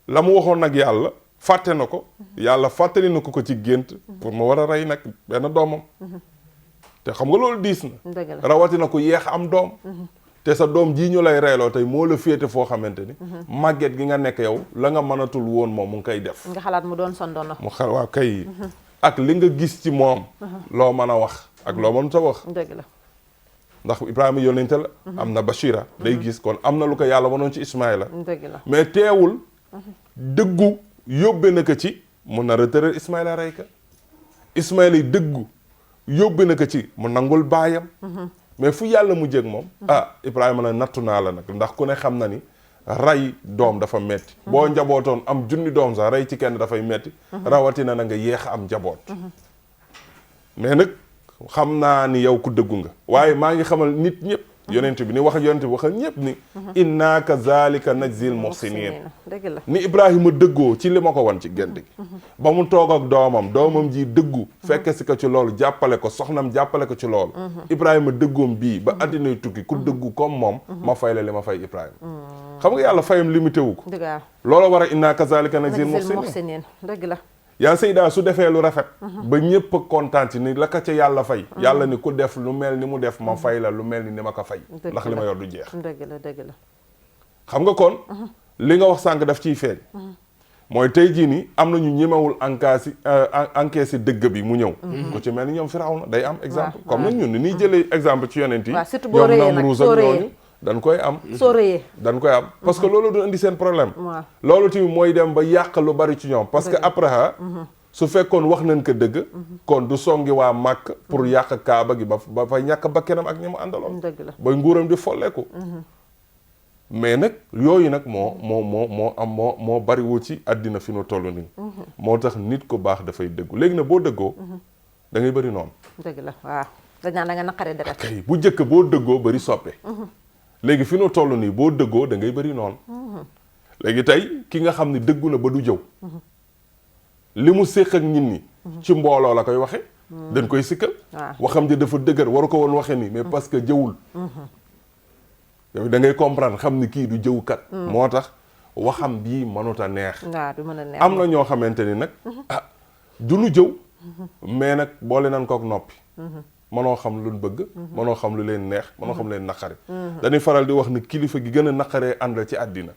la mu waxoon nag yàlla fàtte na ko yàlla fàttali na ko ci gént pour ma war a rey nag benn doomam te xam nga loolu diis na rawatina ko yeex am doom te sa doom jii ñu lay reyloo tey moo la féete foo xamante ni màgget gi nga nekk yow la nga mënatul woon moom mu ngi koy def nga xalaat mu doon sa ndono mu xal waaw kay ak li nga gis ci moom loo mën a wax ak loo mënut a wax dëgg la ndax Ibrahima yónnente la am na Bachira day gis kon am na lu ko yàlla wanoon ci Ismaïla dëgg la mais teewul dëggu yóbbe na ko ci mu nar a tëral Ismaïla rey ka Ismaïla yi dëggu yóbbe na ko ci mu nangul baayam mais fu yàlla mu jég moom Ibrahima na nattu naa la nag ndax ku ne xam na ni rey doom dafa metti boo njabootoon am junni doom sax rey ci kenn dafay metti rawatina na nga yéex am njaboot mais nag xam naa ni yow ku dëggu nga waaye maa ngi xamal nit ñëpp yonent bi ni wax ak yonent bi wax ak ñëpp ni inna kazalika najzil muhsinin dëgg la ni Ibrahima dëggoo ci li ma ko wan ci gént gi ba mu toog ak doomam ji dëggu fekke si ko ci loolu jàppale ko soxnam jàppale ko ci loolu Ibrahima dëggoom bii ba addinay tukki ku dëggu comme moom ma fay la li ma fay Ibrahima xam nga yàlla fayam limité wu ko loolu war a inna kazalika najzil muhsinin dëgg la yaa Seyda su defee lu rafet ba ñëpp a kontaan ci ni la ka ca yàlla fay yàlla ni ku def lu mel ni mu def ma fay la lu mel ni ma ko fay ndax li ma yor du jeex dëgg la xam nga kon li nga wax sànq daf ciy feeñ mooy tey jii ni am na ñu ñemewul encaissé dëgg bi mu ñëw ku ci mel ni ñoom Firawna day am exemple comme nag ñun ni ñuy jëlee exemple ci yonent yi ñoom Namruus ak ñooñu dañ koy am soo rëyee dañ koy am parce que loolu du indi seen problème loolu tamit mooy dem ba yàq lu bari ci ñoom parce que après su fekkoon wax nañ ko dëgg kon du songi waa Màkk pour yàq Kaaba gi ba fa ñàkk bakkanam ak ñi mu àndaloon ba nguuram di folleeku mais nag yooyu nag moo bariwul ci àddina fi nu toll nii moo tax nit ku baax dafay dëggu léegi nag boo dëggoo da ngay bëri noonu dëgg la waaw dañ naan da nga naqaree deret kay bu njëkk boo dëggoo bëri soppe léegi fi nu toll nii boo dëggoo da ngay bëri noonu léegi tey ki nga xam ne dëggu na ba du jëw li mu séq ak nit ñi ci mbooloo la koy waxe dañ koy sikkal waxam ji dafa dëgër waru ko woon waxe nii mais parce que jëwul yow da ngay comprendre xam ni kii du jëwkat moo tax waxam bii mënut a neex am na ñoo xamante ni nag du nu jëw mais nag boole nañ kook noppi mënoo xam lu bëgg mënoo xam lu leen neex mënoo xam lu leen naqari dañuy faral di wax ni kilifa gi gën a naqaree àndal ci àddina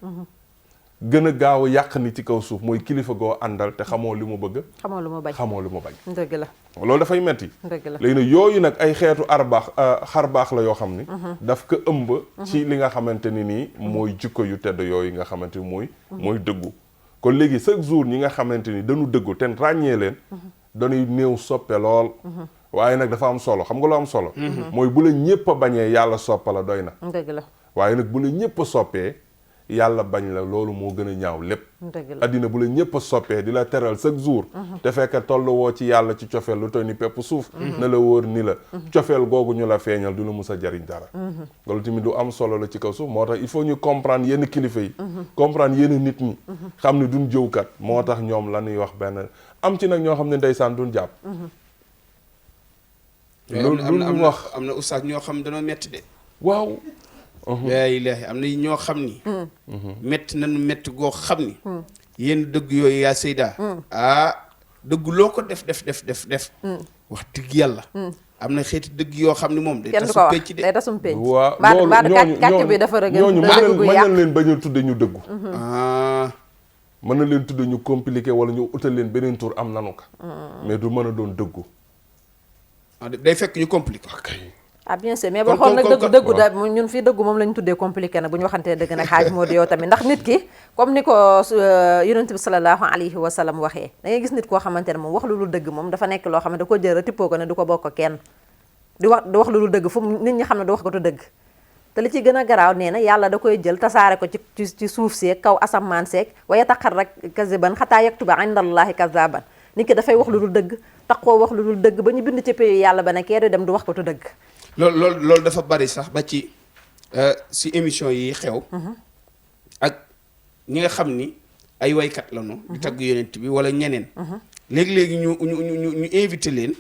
gën a gaaw a yàq ni ci kaw suuf mooy kilifa goo àndal te xamoo li mu bëgg xamoo lu mu bañ dëgg la loolu dafay metti dëgg la léegi nag yooyu nag ay xeetu xar baax la yoo xam ni daf ko ëmb ci li nga xamante ni nii mooy jikko yu tedd yooyu nga xamante ni mooy dëggu kon léegi chaque jour ñi nga xamante ni dañu dëggu te ràññee leen dañuy néew soppe lool waaye nag dafa am solo xam nga lu am solo mooy bu la ñëpp a bañee yàlla soppa la doy na dëgg la waaye nag bu la ñëpp a soppee yàlla bañ la loolu moo gën a ñaaw lépp addina bu la ñëpp a soppee di la teral chaque jour te fekk tollu woo ci yàlla ci cofeel lu toy ni pepp suuf na la wóor ni la cofeel googu ñu la feeñal du la mus a jariñ dara loolu tamit lu am solo la ci kaw suuf moo tax il faut ñu comprendre yenn kilifa yi comprendre yenn nit ñi xam ne duñ jëwkat moo tax ñoom la ñuy wax benn am ci nag ñoo xam ne ndeysaan duñ jàpp loolu wax am na oustaz ñoo xam dañoo metti de waaw laa ilaahi am na ñoo xam ni metti nañu metti goo xam ni yéen dëgg yooyu yaa Seyda dëgg loo ko def wax dëgg yàlla am na xeeti dëgg yoo xam ne moom day tasum penc de day tasum penc waaw kàcc bi dafa rëgg ñooñu mën nañ leen bañ a tudde ñu dëggu mën na leen tudde ñu compliqué wala ñu utal leen beneen tur am nanu ko mais du mën a doon dëggu day fekk ñu compliqué bien sûr mais boo xool nag dëggu da ñun fii dëggu moom lañ tuddee compliqué nag bu ñu waxantee dëgg nag xaaj moo di yow tamit ndax nit ki comme ni ko yonent bi sallallahu alayhi wa sallam waxee da ngay gis nit koo xamante ne moom wax lu dul dëgg moom dafa nekk loo xam ne da ko jël tippoo ko ne du ko bokk kenn di wax lu dul dëgg fu nit ñi xam ne du wax ko tu dëgg te li ci gën a garaaw nee na yàlla da koy jël tasaare ko ci suuf seeg kaw asamaan seeg waaye taqar rek kaziban xataa yaktuba indallahi kazaban nit ki dafay wax lu dul dëgg taxoo wax lu dul dëgg ba ñu bind ci pays yàlla ba ne kee dem du wax ko tu dëgg loolu dafa bari sax ba ci si émission yi xew ak ñi nga xam ni ay waykat lañu di tagg yonent bi wala ñeneen léegi-léegi ñu invité leen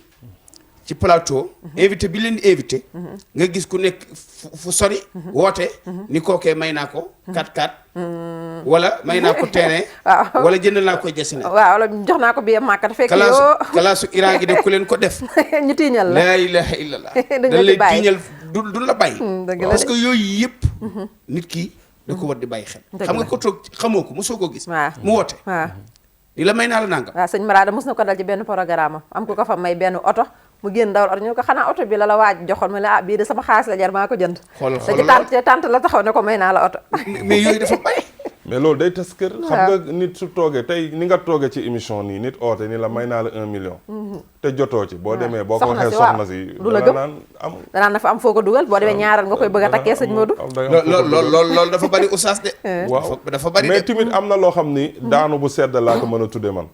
ci plateau invité bi leen di invité nga gis ku nekk fu sori woote ni kookee may naa ko 4-4 wala may naa ko terrain wala jënd naa ko jasine waaw wala jox naa ko bi Màkka te fekk yoo kalaasu Iran gi de ku leen ko def ñu tiiñal la laa ilaha illallah dañ lay tiiñal du la bàyyi parce que yooyu yëpp nit ki da ko war di bàyyi xel xam nga ko toog xamoo ko mosoo ko gis mu woote ni la may naa la nangam waaw sëñ Marada mos na ko dal ci benn programme am ko fa may benn oto mu génn dawal oto ñu ko xanaa oto bi la waaj joxoon ma ne bii de sama xaalis la jar maa ko jënd te tànt la taxaw ne ko may naa la oto mais yooyu dafa bàyyi mais loolu day tas kër xam nga nit su toogee tey ni nga toogee ci émission nii nit oote ni la may naa la 1 million te jotoo ci boo demee boo ko waxee soxna si du la gëm danaan dafa am foo ko dugal boo demee ñaaral nga koy bëgg a takkee sëñ Modou loolu dafa bari oustaz de waaw dafa bari mais tamit am na loo xam ni daanu bu sedd laa ko mën a tudde man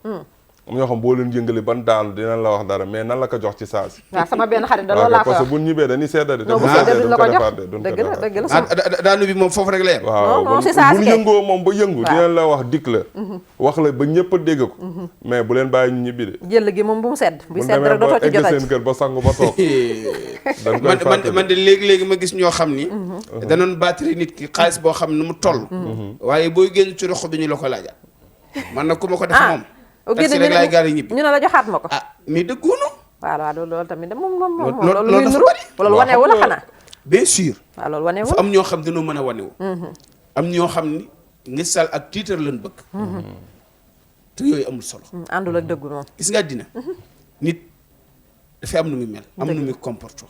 am ñoo xam boo leen yëngale ban daanu dinañ la wax dara mais nan la ko jox ci saa si. waaw sama benn xarit da loolu laa ko parce que bu ñibbee dañuy seddale. non bu seddale duñ la ko jox dëgg la dëgg la daanu bi moom foofu rek la yem. waaw non si saa si bu yëngoo moom ba yëngu dinañ la wax dikk la. wax la ba ñëpp a dégg ko. mais bu leen bàyyi ñu ñibbi de. jël gi moom bu mu sedd. bu sedd rek dootoo ci jotati seen kër ba sangu ba toog. man de léegi ma gis ñoo xam ni. danoon batterie nit ki xaalis boo xam ne mu toll. waaye booy génn ci rox bi ñu la ko laajaat. man nag ku ma ko def moom. taxi rek laay gaari ñibbi ñu ne la joxaat ma ko. mais dëggoonu. waaw loolu tamit moom loolu dafa bari. loolu wane wu la xanaa. bien sûr. waaw loolu wane wu am ñoo xam dañoo mën a wane wu. am ñoo xam ni ngisal ak tiitar lañ bëgg. te yooyu amul solo. àndul ak dëggu moom. gis nga àddina nit dafay am nu muy mel. am nu muy comporte.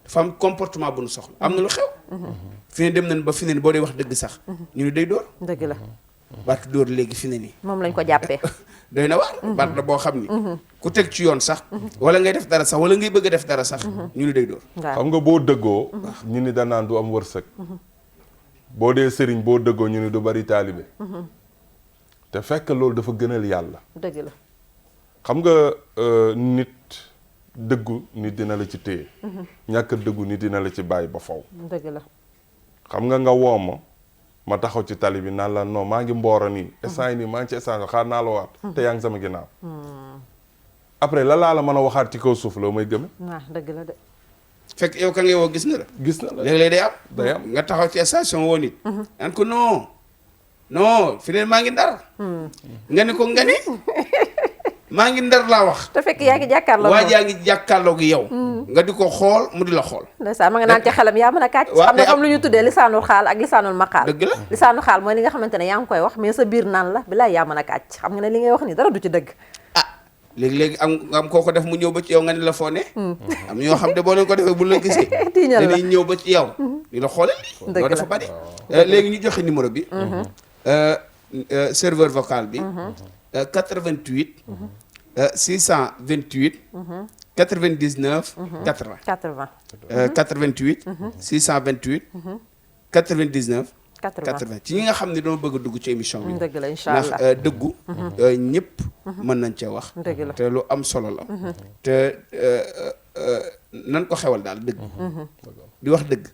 dafa am comportement bu nu soxla am na lu xew. fi ne dem nañ ba fi ne boo dee wax dëgg sax. ñu ne day dóor. dëgg la. barke dóor léegi fi ne nii. moom lañ ko jàppee. doy na waar. baat la boo xam ni. ku teg ci yoon sax. wala ngay def dara sax wala ngay bëgg a def dara sax. ñu ne day dóor. xam nga boo dëggoo. ñu ni danaan du am wërsëg. boo dee sëriñ boo dëggoo ñu ni du bari taalibe. te fekk loolu dafa gënal yàlla. dëgg la. xam nga nit dëggu nit dina la ci téye. ñàkk dëggu nit dina la ci bàyyi ba faw. dëgg la. xam nga woo ma taxaw ci tali bi naan la non maa ngi mboora nii instant yi nii maa ngi ci instant xaar naa la waat te yaa ngi sama ginnaaw après la laa la mën a waxaat ci kaw suuf loo may gëme waaw dëgg la de fekk yow ka ngay woo gis na la léeg-léeg day am nga taxaw ci station woo nit naan ko non fi ne maa ngi ndar nga ne ko nga ni maa ngi ndar laa wax te fekk yaa ngi jàkkaarloo waa yaa ngi jàkkaarloo gi yow nga di ko xool mu di la xool ndeysaan ma nga naan ci xelam yaa mën a kàcc xam ne am lu ñu tuddee lisaanul xaal ak lisaanul maqaal dëgg la lisaanul xaal mooy li nga xamante ne yaa ngi koy wax mais sa biir naan la bilaay yaa mën a kàcc xam nga ne li ngay wax ni dara du ci dëgg léegi-léegi am koo ko def mu ñëw ba ci yow nga ni la foo ne am ñoo xam ne boo leen ko defee bu la gisee dinañ ñëw ba ci yow di la xoolal loolu dafa bari léegi ñu joxe numéro bi serveur vocal bi 88 628 99 80 88 628 99 80 ci ñi nga xam ne dama bëgg a dugg ci émission bi dëgg la incha allah ndax dëggu ñëpp mën nañ cee wax te lu am solo la te nan ko xewal daal dëgg di wax dëgg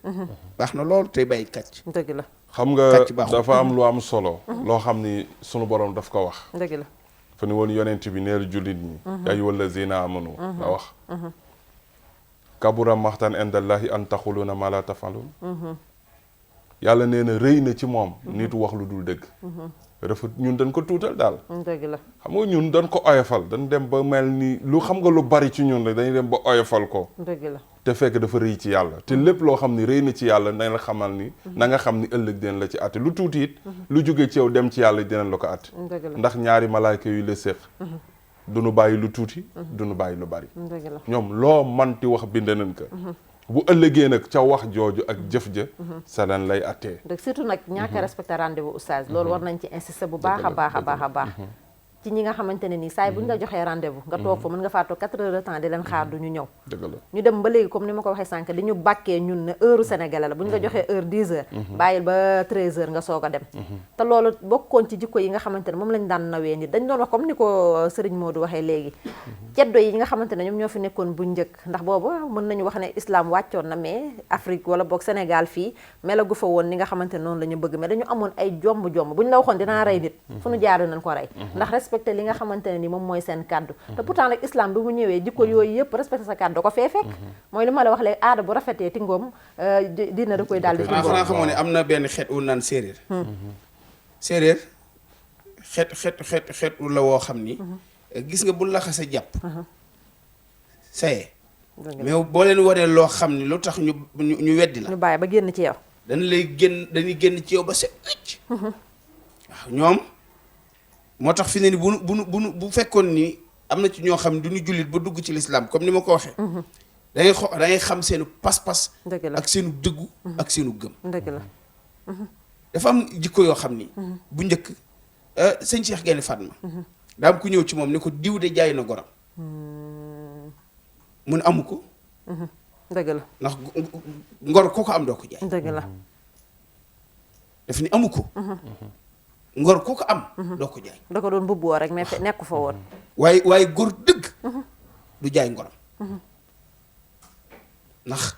baax na loolu tey bàyyi kàcc dëgg la xam nga dafa am lu am solo loo xam ni sunu borom daf ko wax dëgg la fa ni woon yonent bi neel jullit ñi yaa ayyuhal lazina amanu la wax kabura maxtan indallahi an taxuluna ma la tafalun yàlla nee na rëy na ci moom nit wax lu dul dëgg rafet ñun dañ ko tuutal daal dëgg la xam nga ñun dañ ko oyofal dañ dem ba mel ni lu xam nga lu bari ci ñun rek dañuy dem ba oyofal ko dëgg la te fekk dafa rëy ci yàlla te lépp loo xam ni rëy na ci yàlla nañ la xamal ni na nga xam ni ëllëg dinañ la ci àtte lu tuuti it lu jóge ci yow dem ci yàlla dinañ la ko àtte ndax ñaari malaayka yu la séq duñu bàyyi lu tuuti duñu bàyyi lu bari ñoom loo manti wax bind nañ ko bu ëllëgee nag ca wax jooju ak jëf ja sa lan lay attee donc surtout nag ñàkk a respecté rendez-vous oustaz loolu war nañ ci insister bu baax a baax a baax a baax ci ñi nga xamante ne nii saa yi bu ñu la joxee rendez-vous nga toog fa mën nga faa toog 4 heures de temps di leen xaar du ñu ñëw ñu dem ba léegi comme ni ma ko waxee sànq di ñu bàkkee ñun ne heure sénégalais la bu ñu la joxee heure 10 heures bàyyil ba 13 heures nga soog a dem te loolu bokkoon ci jikko yi nga xamante ne moom lañ daan nawee nit dañ doon wax comme ni ko Serigne Modou waxee léegi ceddo yi nga xamante ne ñoom ñoo fi nekkoon bu njëkk ndax boobu mën nañu wax ne islam wàccoon na mais Afrique wala boog Sénégal fii melagu fa woon ni nga xamante ne noonu la ñu bëgg mais dañu amoon ay jomb bu ñu la waxoon dinaa rey nit fu ñu jaaru nañ ko rey ndax respecté li nga xamante ne ni moom mooy seen kàddu te pourtant nag islam bi mu ñëwee jikko yooyu yëpp respecté sa kàddu ko fee fekk mooy li ma la wax léegi aada bu rafetee tingoom dina da koy daal di tingoom xanaa xamoo ne am na benn xeet wu naan séeréer séeréer xeet wu la woo xam ni gis nga bu la xasee jàpp saye mais boo leen waree loo xam ni lu tax ñu weddi la ñu bàyyi ba génn ci yow dañuy génn ci yow ba set wecc waaw ñoom moo tax fi ne ni bu fekkoon ni am na ci ñoo xam ne du ñu jullit ba dugg ci lislaam comme ni ma ko waxee da ngay xam seenu pas-pas ak seenu dëggu ak seenu gëm dëgg la dafa am jikko yoo xam ni bu njëkk sëñ Cheikh Gaïndé Fatma daa am ku ñëw ci moom ne ko diw de jaay na goram mun amu ko dëgg la ndax ngor koo ko am doo ko jaay dëgg la daf ni amu ko ngor ku ko am doo ko jaay. da ko doon bubboo rek mais nekku fa woon. waaye góor dëgg du jaay ngoram. ndax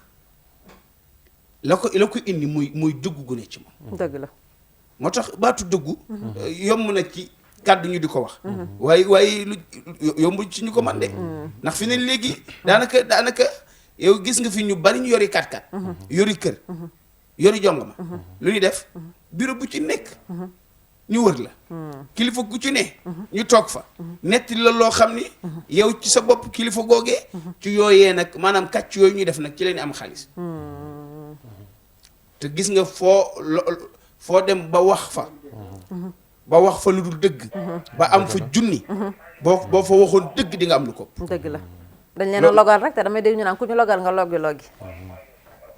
la ko indi muy dëggu gu ne ci moom. dëgg la. moo tax baatu dëggu yomb na ci kàddu ñu di ko wax. waaye lu yomb ci ñu ko man de. ndax fi ne léegi daanaka yow gis nga fi ñu bari ñu yori 4x4. yori kër. yori jongama. lu ñu def bureau bu ci nekk. ñu wër la. kilifa gu ci ne. ñu toog fa. netti la loo xam ni. yow ci sa bopp kilifa googee. ci yooyee nag maanaam kàcc yooyu ñuy def nag ci leen am xaalis. te gis nga foo dem ba wax fa. ba wax fa lu dul dëgg. ba am fa junni. boo fa waxoon dëgg di nga am lu ko. dëgg la dañ leen a logal rek te damay dégg ñu naan ku ñu logal nga loggi.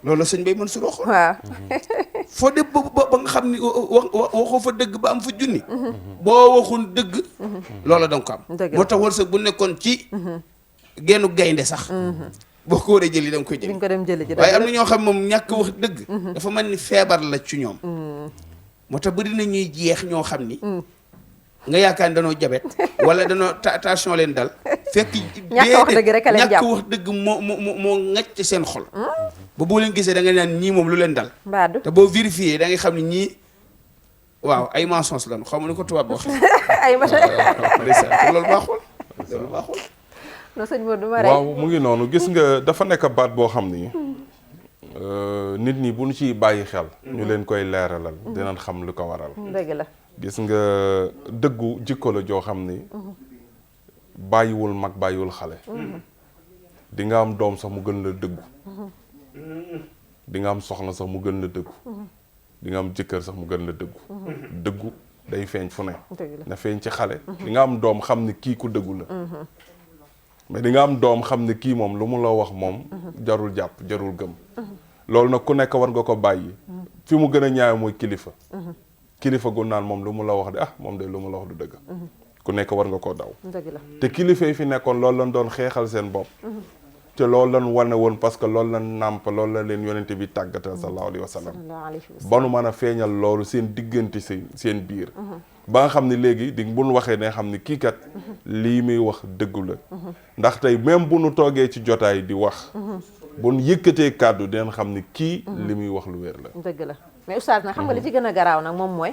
loolu la sëñ Bay Mansour waxoon. waaw. foo dem ba nga xam ni waxoo fa dëgg ba am fa junni. boo waxoon dëgg. loola danga ko am. moo tax wërsëg bu nekkoon ci. gennu gaynde sax. boo ko waree jëli da nga koy jëli. di nga ko dem jëli ji waaye am na ñoo xam moom ñàkk wax dëgg. dafa mel ni feebar la ci ñoom. moo tax bëri na ñuy jeex ñoo xam ni. nga yaakaar ni danoo jabet wala danoo tension leen dal. fekk ñàkk wax dëgg rek a leen jàpp ñàkk wax dëgg moo ŋacc seen xol. ba boo leen gisee da nga naan ñii moom lu leen dal. mbaadu te boo vérifié da ngay xam ni ñii waaw ay mensonges lañu xaw ma ni ko tubaab boo xam. ay loolu baaxul loolu baaxul. non sëñ Modou ma rek. waaw mu ngi noonu gis nga dafa nekk baat boo xam ni nit ñi bu ñu ciy bàyyi xel. ñu leen koy leeralal. dinañ xam lu ko waral. dëgg la. gis nga dëggu jikko la joo xam ni bàyyiwul mag bàyyiwul xale. di nga am doom sax mu gën la dëggu. di nga am soxna sax mu gën la dëggu. di nga am jëkkër sax mu gën la dëggu. dëggu day feeñ fu ne. na feeñ ci xale. di nga am doom xam ni kii ku dëggu la. mais di nga am doom xam ni kii moom lu mu la wax moom. jarul jàpp jarul gëm. loolu nag ku nekk war nga ko bàyyi. fi mu gën a ñaaw mooy kilifa. kilifa gu naan moom lu mu la wax de moom de lu mu la wax du dëgg. ku nekk war nga koo daw. dëgg la te kilifa yi fi nekkoon loolu lañ doon xeexal seen bopp. te loolu lañ wane woon parce que loolu lañ nàmp loolu la leen yonente bi tàggatal sallallahu alayhi wa sallam. ba nu mën a feeñal loolu seen diggante seen biir. ba nga xam ne léegi di bu nu waxee ne xam ni kii kat lii muy wax dëggu la. ndax tey même bu nu toogee ci jotaay di wax. bu nu yëkkatee kàddu dinañ xam ni kii li muy wax lu wér la. dëgg la mais oustaz nag xam nga li ci gën a garaaw nag moom mooy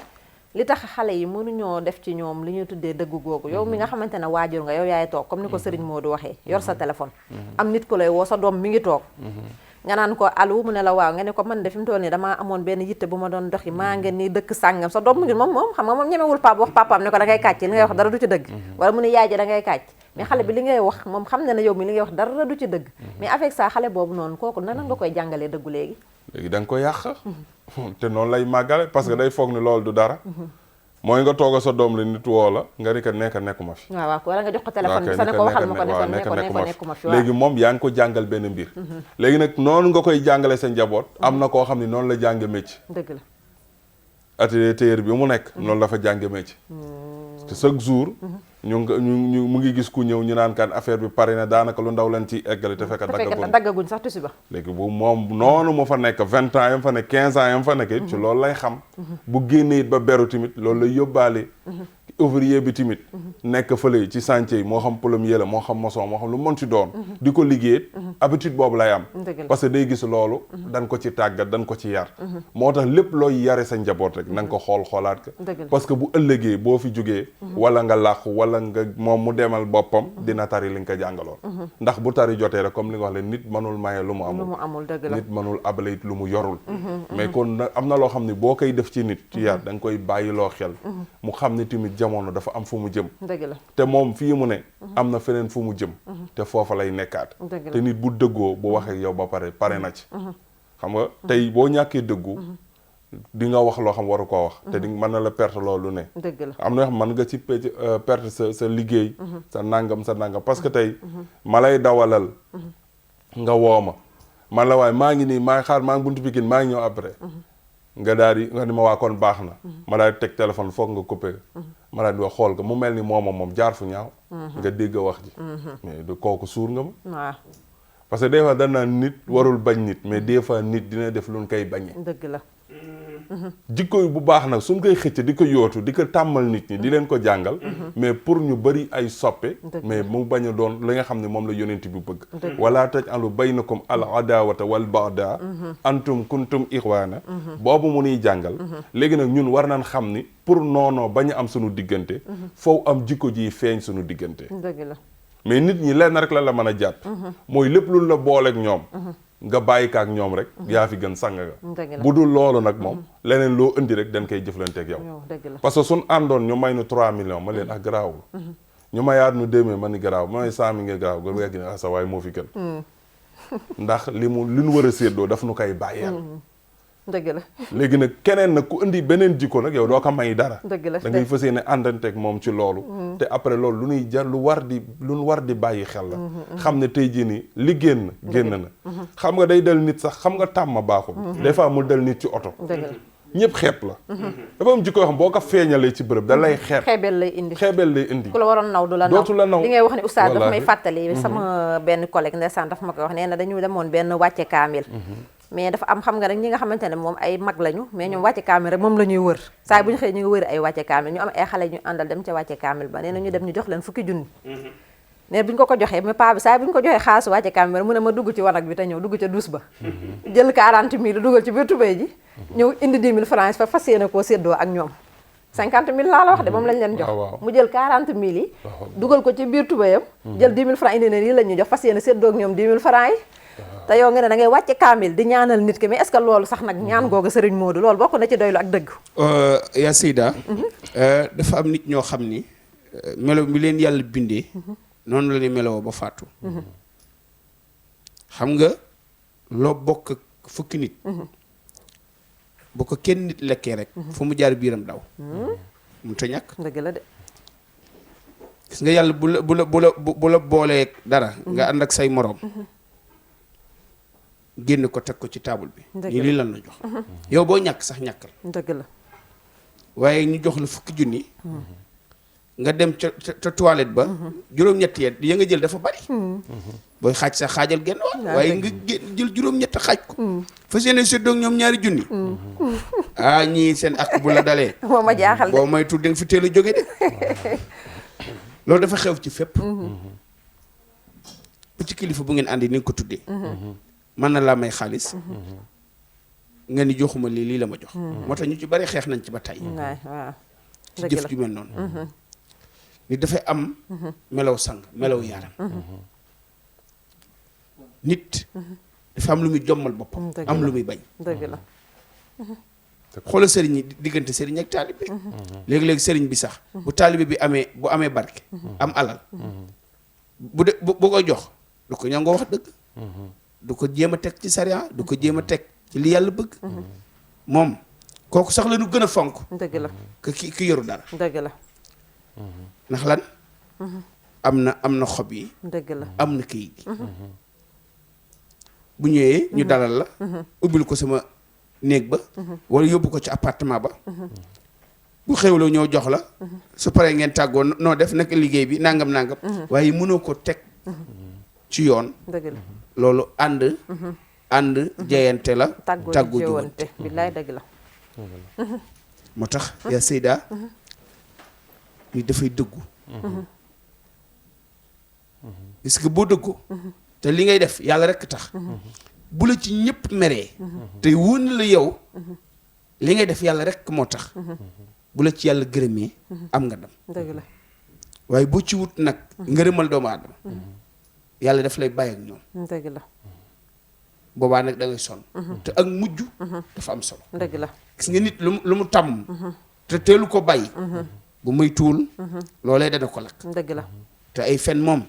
li tax xale yi mënuñoo def ci ñoom li ñuy tuddee dëggu googu yow mi nga xamante ne waajur nga yow yaay toog comme ni ko Serigne Modou waxee yor sa téléphone am nit ko lay woo sa doom mi ngi toog nga naan ko allo mu ne la waaw nga ne ko man de fi mu toll nii damaa amoon benn yitte bu ma doon doxi maa ngeen nii dëkk sàngam sa doom mu ngi moom xam nga moom ñemewul wax papaam ne ko da ngay kàcc li ngay wax dara du ci dëgg wala mu ne yaay ji da ngay kàcc mais xale bi li ngay wax moom xam ne ne yow mi li ngay wax dara du ci dëgg mais avec ça xale boobu noonu kooku nan nga koy jàngalee dëggu léegi da nga ko yàq te noonu lay màggale parce que day foog ni loolu du dara mooy nga toog a sa doom la nit woo la nga ni ko nekkuma fi waaw wala nga jox ko téléphone bi sa ne ko waxal ma ko nekkuma fi léegi moom yaa ngi ko jàngal benn mbir léegi nag noonu nga koy jàngale sa njaboot am na koo xam ne noonu la jànge métier dëgg la atelier tailleur bi mu nekk noonu la fa jànge métier te chaque jour ñu mu ngi gis ku ñëw ñu naan kan affaire bi pare na daanaka lu ndaw lañ ci eggale te fekk daggaguñ sax tusi ba léegi bu moom noonu mu fa nekk 20 ans yam fa nekk 15 ans yam fa nekk it ci loolu lay xam bu génnee it ba beru tamit loolu lay yóbbaale ouvrier bi tamit nekk fële ci chantier yi moo xam plombier la moo xam maçon moo xam lu mën ci doon di ko liggéey habitude boobu lay am parce que day gis loolu dañ ko ci tàggat dañ ko ci yar moo tax lépp looy yare sa njaboot rek na nga ko xoolaat ko parce que bu ëllëgee boo fi jógee wala nga làqu wala nga moom mu demal boppam dina tari li nga ko jàngaloon ndax bu tari jotee rek comme li nga wax leen nit mënul maye lu mu amul nit mënul abale it lu mu yorul mais kon am na loo xam ne boo koy def ci nit ci yar da nga koy bàyyiloo xel mu xam ne tamit jamono dafa am fu mu jëm te moom fii mu ne am na feneen fu mu jëm te foofa lay nekkaat te nit bu dëggoo bu waxee yow ba pare na ci xam nga tey boo ñàkkee dëggu di nga wax loo xam waru koo wax te di mën na la perte loolu ne am na yoo xam mën nga ci perte sa liggéey sa nangam parce que tey ma lay dawalal nga woo man la waaye maa ngi nii maa ngi xaar maa ngi buntu Pikine maa ngi ñëw après nga daal di nga ni ma waa kon baax na ma daal di teg téléphone foog nga coupé ma daal di wax xool ko mu mel ni moom jaar fu ñaaw nga dégg wax ji mais du kooku suur nga ma parce que des fois dañ naan nit warul bañ nit mais des fois nit dina def lu ñu koy bañee dëgg la jikko yi bu baax nag suñ koy xëcc di ko yootu di ko tàmmal nit ñi di leen ko jàngal mais pour ñu bëri ay soppe mais mu bañ a doon li nga xam ne moom la yonent bi bëgg wala taj'alu baynakum al adawata wal bagda antum kuntum ixwaana boobu mu nuy jàngal léegi nag ñun war nañ xam ni pour noonoo bañ a am suñu diggante foofu am jikko ji feeñ suñu diggante mais nit ñi lenn rek la mën a jàpp mooy lépp lu la booleeg ñoom nga bàyyi kaak ñoom rek yaa fi gën sang nga bu dul loolu nag moom leneen loo indi rek dañ koy jëflanteeg yow parce que suñ àndoon ñu may nu 3 millions ma leen ak garaawul ñu mayaat nu 2 millions ma ni garaaw ma may 100 000 nga garaaw ga wegg ne sa waaye moo fi gën ndax li nu war a séddoo daf nu koy bàyyeel dëgg la léegi nag keneen nag ku indi beneen jikko nag yow doo ko may dara dëgg la da ngay fas yéene àndanteeg moom ci loolu te après loolu lu ñuy jar lu war di bàyyi xel la xam ne tey jii nii li génn na xam nga day dal nit sax xam nga tàmma baaxul des fois mu dal nit ci oto ñëpp xeeb la dafa am jikko yoo xam boo ko feeñalee ci bërëb da lay xeebel lay indi ku la waroon naw du la naw dootu la naw li ngay wax ni oustaz daf may fàttali sama benn collègue ndeysaan daf ma koy wax nee na dañu demoon benn wàcce kaamil mais dafa am xam nga rek ñi nga xamante ne moom ay mag lañu mais ñoom wàcce kaamil rek moom la ñuy wër saa bu ñu xëyee ñu ngi wër ay wàcce kaamil ñu am ay xale ñu àndal dem ca wàcce kaamil ba nee na ñu dem ñu jox leen 10 junni ne bu ñu ko joxee mais paa bi saa bu ñu ko joxee xaasu wàcce kaamil mu ne ma dugg ci wanag bi te ñëw dugg ca douche ba jël 40 000 dugal ci biir tubéy ji ñëw indi 10 000 francs fa fas yéene koo séddoo ak ñoom 50 000 laa la wax de moom lañ leen jox mu jël 40 000 yi dugal ko ci biir tubéyam jël 10 000 francs indi ne lii la ñuy jox fas yéene séddoo ak ñoom 10 000 francs yi te yow nga ne da ngay wàcce kaamil di ñaanal nit ki mais est-ce que loolu sax nag ñaan googu Serigne Modou loolu bokk na ci doylu ak dëgg yaa Seyda dafa am nit ñoo xam ni melo mi leen yàlla bindee noonu la ni meloo ba faatu xam nga loo bokk ak fukki nit bu ko kenn nit lekkee rek fu mu jaar biiram daw mu ta ñàkk dëgg la de gis nga yàlla bu la boolee dara nga ànd ak say moroom génn ko teg ko ci table bi ñu lii lan la jox yow boo ñàkk sax ñàkkal dëgg la waaye ñu jox la 10 junni nga dem ca toilette ba juróom-ñett ya nga jël dafa bari booy xaaj sax xaajal genn wàll waaye nga jël juróom-ñett xaaj ko fas yéene séddoo ñoom ñaari junni ñii seen ak bu la dalee moo ma jaaxal de boo moytu da nga fi teel a jóge de loolu dafa xew ci fépp bu ci kilifa bu ngeen àndi ni nga ko tuddee mën na laa may xaalis nga ni joxuma lii la ma jox moo tax ñu ci bari xeex nañ ci ba tey ci jëf ju mel noonu nit dafay am melaw sang melaw yaram nit dafa am lu muy jommal boppam am lu muy bañ dëgg la xoolal sëriñ yi diggante sëriñ ak taalibe léegi-léegi sëriñ bi sax bu taalibe bi bu amee barke am alal bu ko jox du ko ñoo nga wax dëgg du ko jéem a teg ci sariya du ko jéem a teg ci li yàlla bëgg moom kooku sax la ñu gën a fonk dëgg la ki yoru dara dëgg la ndax lan am na xob yi dëgg la am na këyit gi bu ñëwee ñu dalal la ubbil ko sama néeg ba wala yóbbu ko ci appartement ba bu xewloo ñëw jox la su paree ngeen tàggoo noo def naka liggéey bi nangam waaye mënoo ko teg ci yoon dëgg la loolu ànd jeyante la tàggu jiwante billaay dëgg la moo tax yaa Seyda ni dafay dëggu est-ce que boo dëggu te li ngay def yàlla rekk tax bu la ci ñëpp meree te wóor na la yow li ngay def yàlla rekk moo tax bu la ci yàlla gërëmee am nga dem dëgg la waaye boo ci wut nag ngërëmal doomu aadama yàlla daf lay bàyyi ak ñoom dëgg la boobaa nag da ngay sonn te ak mujj dafa am solo dëgg la gis nga nit lu mu tàmm te teelu ko bàyyi bu muy tuul loolee dana ko lakk dëgg la te ay fen moom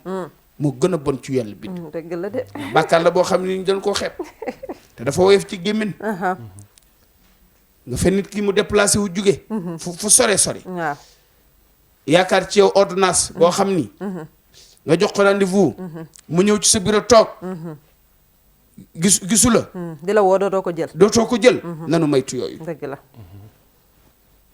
moo gën a bon ci yàlla bi dëgg la de bàkkaar la boo xam ne ñu dañ koo xeeb te dafa woyof ci gémmiñ nga fen nit ki mu déplacé wu jóge fu sore waaw yaakaar ci yow ordonnance boo xam ni nga jox ko rendez-vous mu ñëw ci sa bureau toog gisu la di la woo dootoo ko jël nanu maytu yooyu dëgg la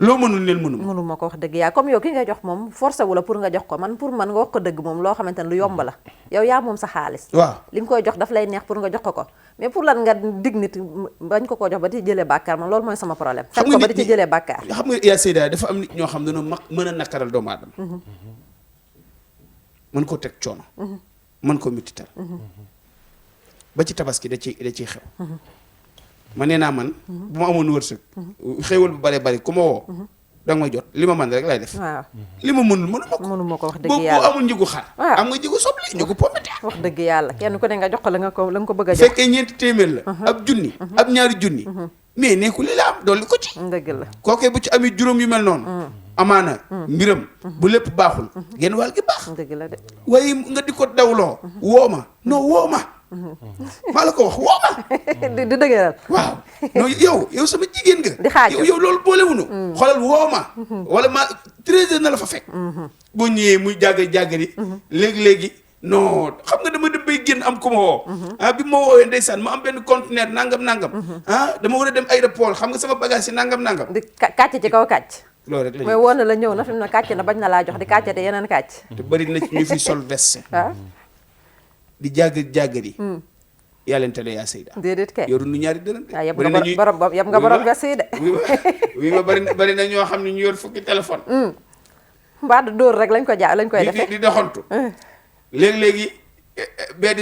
loo mënul leen mënu ma ko wax dëgg yaa comme yow ki nga jox moom forcé wu la pour nga jox ko man pour man nga wax ko dëgg moom loo xamante ne lu yomb la yow yaa moom sa xaalis waaw li nga koy jox daf lay neex pour nga jox ko mais pour lan nga dig nit bañ ko jox ba di ci jëlee bàkkaar man loolu mooy sama problème fekk ko ba di ci jëlee bàkkaar xam nga yaa Seyda dafa am nit ñoo xam ne dañoo mën a nakkaral doomu aadama mën ko teg coono mën ko mitital ba ci tabaski da ciy xew ma nee naa man bu ma amoon wërsëg xéewal bu bare bari ku ma woo danga may jot li ma mën rek lay def waaw li ma mënu ma ko wax dëgg yàlla boo amul njëgu xar am nga njëgu soble njëgu pommité wax dëgg yàlla kenn ku ne nga jox ko la nga ko bëgg a jox fekkee 200 la ab junni ab ñaari junni mais neeku li la am dolli ko ci dëgg la kookee bu ci amee juróom yu mel noonu amaana mbiram bu lépp baaxul genn wàll gi baax dëgg la de waaye nga di ko dawloo wooma non wooma maa la ko wax wooma di dëgëral waaw non yow sama jigéen nga di xaaj yow loolu boolewunu xoolal wooma wala ma 13 heures na la fa fekk boo ñëwee muy jàggari léegi-léegi non xam nga dama dem bay génn am ku ma woo bi ma woowee ndeysaan ma am benn conteneur nangam dama war a dem aéroport xam nga sama bagage yi nangam di kàcc ci kaw kàcc loolu rek la mooy woon na la ñëw na fi mu ne kàcc na bañ na laa jox di kàcc te yeneen kàcc te bëri na ñu fi sol veste di jàggari yaa leen tele yaa Seyda déedéet kay yoru nu ñaari dërëm de yab nga borom veste yi de wi ma bëri na ñoo xam ne ñu yor fukki téléphone mbaa du dóor rek lañ koy defee di doxantu léegi bee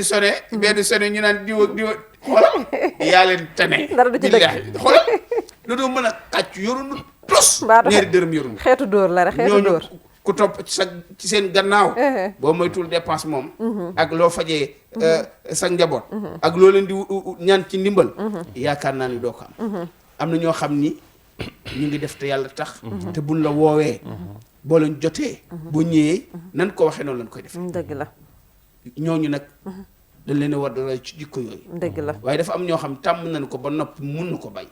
di sone ñu naan diw xoolal yaa leen tane dara du ci dëgg xoolal lu doo mën a xàcc yoru nu tos ñaari dërëm yoru xeetu dóor la rek xeetu dóor ku topp ci seen gannaaw boo moytul dépense moom ak loo fajee sa njaboot ak loo leen di ñaan ci ndimbal yaakaar naa ni doo ko am na ñoo xam ni ñu ngi def te yàlla tax te buñ la woowee boo leen jotee boo ñëwee nan ko waxee noonu lañ koy def dëgg la ñooñu nag dañ leen a war a roy ci jikko yooyu dëgg la waaye dafa am ñoo xam tàmm nañ ko ba noppi mun na ko bay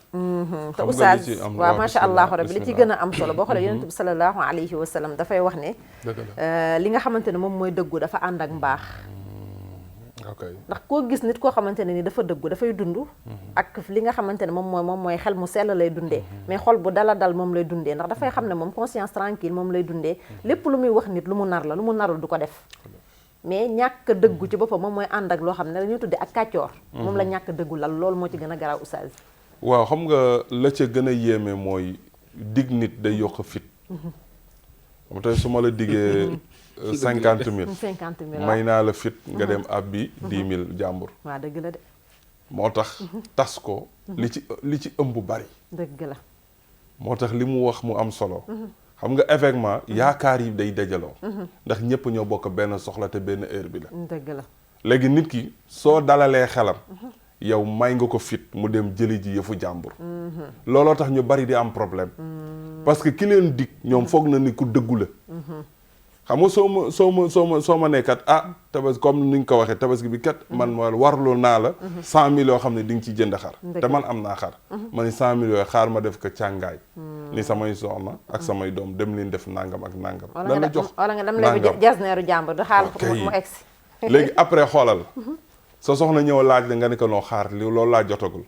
te oustaz waaw macha allahu rabbi li ci gën a am solo boo xoolee yonent bi sallallahu alayhi wa sallam dafay wax ne li nga xamante ne moom mooy dëggu dafa ànd ak mbaax ndax koo gis nit koo xamante ne ni dafa dëggu dafay dund ak li nga xamante ne moom mooy xel mu sell lay dundee mais xol bu dala dal moom lay dundee ndax dafay xam ne moom conscience tranquille moom lay dundee lépp lu muy wax nit lu mu nar la lu mu narul du ko def mais ñàkk dëggu ci boppam moom mooy ànd ak loo xam ne dañuy tuddee ak kàccoor moom la ñàkk dëggu lal loolu moo ci gën a garaaw oustaz waaw xam nga la ca gën a yéeme mooy dig nit day yokk fit xam tey su ma la diggee 50 000 may naa la fit nga dem abbi 10 000 jàmbur waaw dëgg la de moo tax tas ko li ci ëmb bari dëgg la moo tax li mu wax mu am solo xam nga événement yaakaar yi day dajaloo ndax ñëpp ñoo bokk benn soxla te benn heure bi la dëgg la léegi nit ki soo dalalee xelam yow may nga ko fit mu dem jëli ji yëfu jàmbur looloo tax ñu bari di am problème parce que ki leen dig ñoom foog na ni ku dëggu la xam nga soo ma nekkat tabaski comme ni nga ko waxee tabaski bi kat man ma warloo naa la 100 000 yoo xam ne di nga ci jënd xar te man am naa xar ma ni 100 000 yooyu xaar ma def ko càngaay ni samay soxna ak samay doom dem leen def nangam ak nangam dan la jox wala nga dem léegi jasneeru jàmbur di xaar mu egsi léegi après xoolal sa soxna ñëw laaj la nga ne ko noo xaar li loolu laa jotagul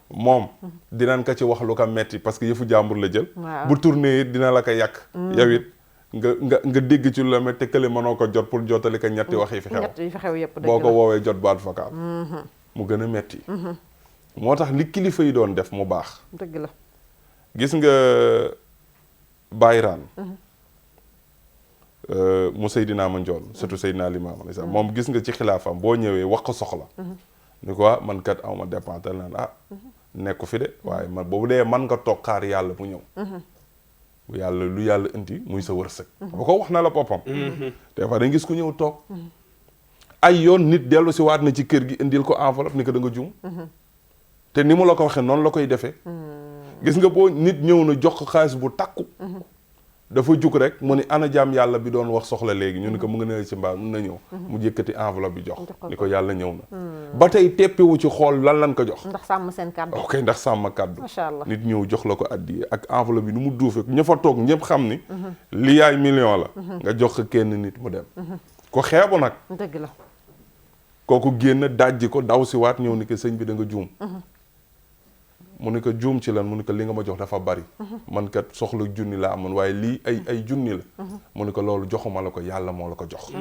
moom dinañ ko ci wax lu ko metti parce que yëfu jàmbur la jël bu tourné it dina la ko yàq yow it nga dégg ci lu la metti te kële mënoo ko jot pour jottali ko ñetti wax yi fi xew yëpp boo ko woowee jot baat vocal mu gën a metti moo tax li kilifa yi doon def mu baax dëgg la gis nga Bayraan mu Seydina Mandione surtout Seydina Limaamu moom gis nga ci xilaafam boo ñëwee wax ko soxla ni ko man kat awma dépense naan nekku fi de waaye man boobu dee man nga toog xaar yàlla mu ñëw bu yàlla lu yàlla indi muy sa wërsëg ba ko wax na la boppam des fois dañ gis ku ñëw toog ay yoon nit dellu si waat na ci kër gi indil ko enveloppe ni ko da nga juum te ni mu la ko waxee noonu la koy defee gis nga boo nit ñëw na jox ko xaalis bu takku dafa jug rek mu ni ana jaam yàlla bi doon wax soxla léegi ñu ni ko mu nga ne ci mbaa mun na ñëw mu jëkkati enveloppe bi jox ni ko yàlla ñëw na ba tey teppiwu ci xool lan ko jox ndax sàmm seen kàddu ok ndax sàmm kàddu macha allah nit ñëw jox la ko addiye ak enveloppe bi nu mu duufee ña fa toog ñëpp xam ni li yaay million la nga jox ko kenn nit mu dem ko xeebu nag dëgg la kooku génn dajji ko daw si waat ñëw ni ko sëñ bi da nga juum mu ni ko juum ci lan mu ni ko li nga ma jox dafa bari man kat soxla junni la amoon waaye lii ay junni la mu ni ko loolu joxuma la ko yàlla moo la ko jox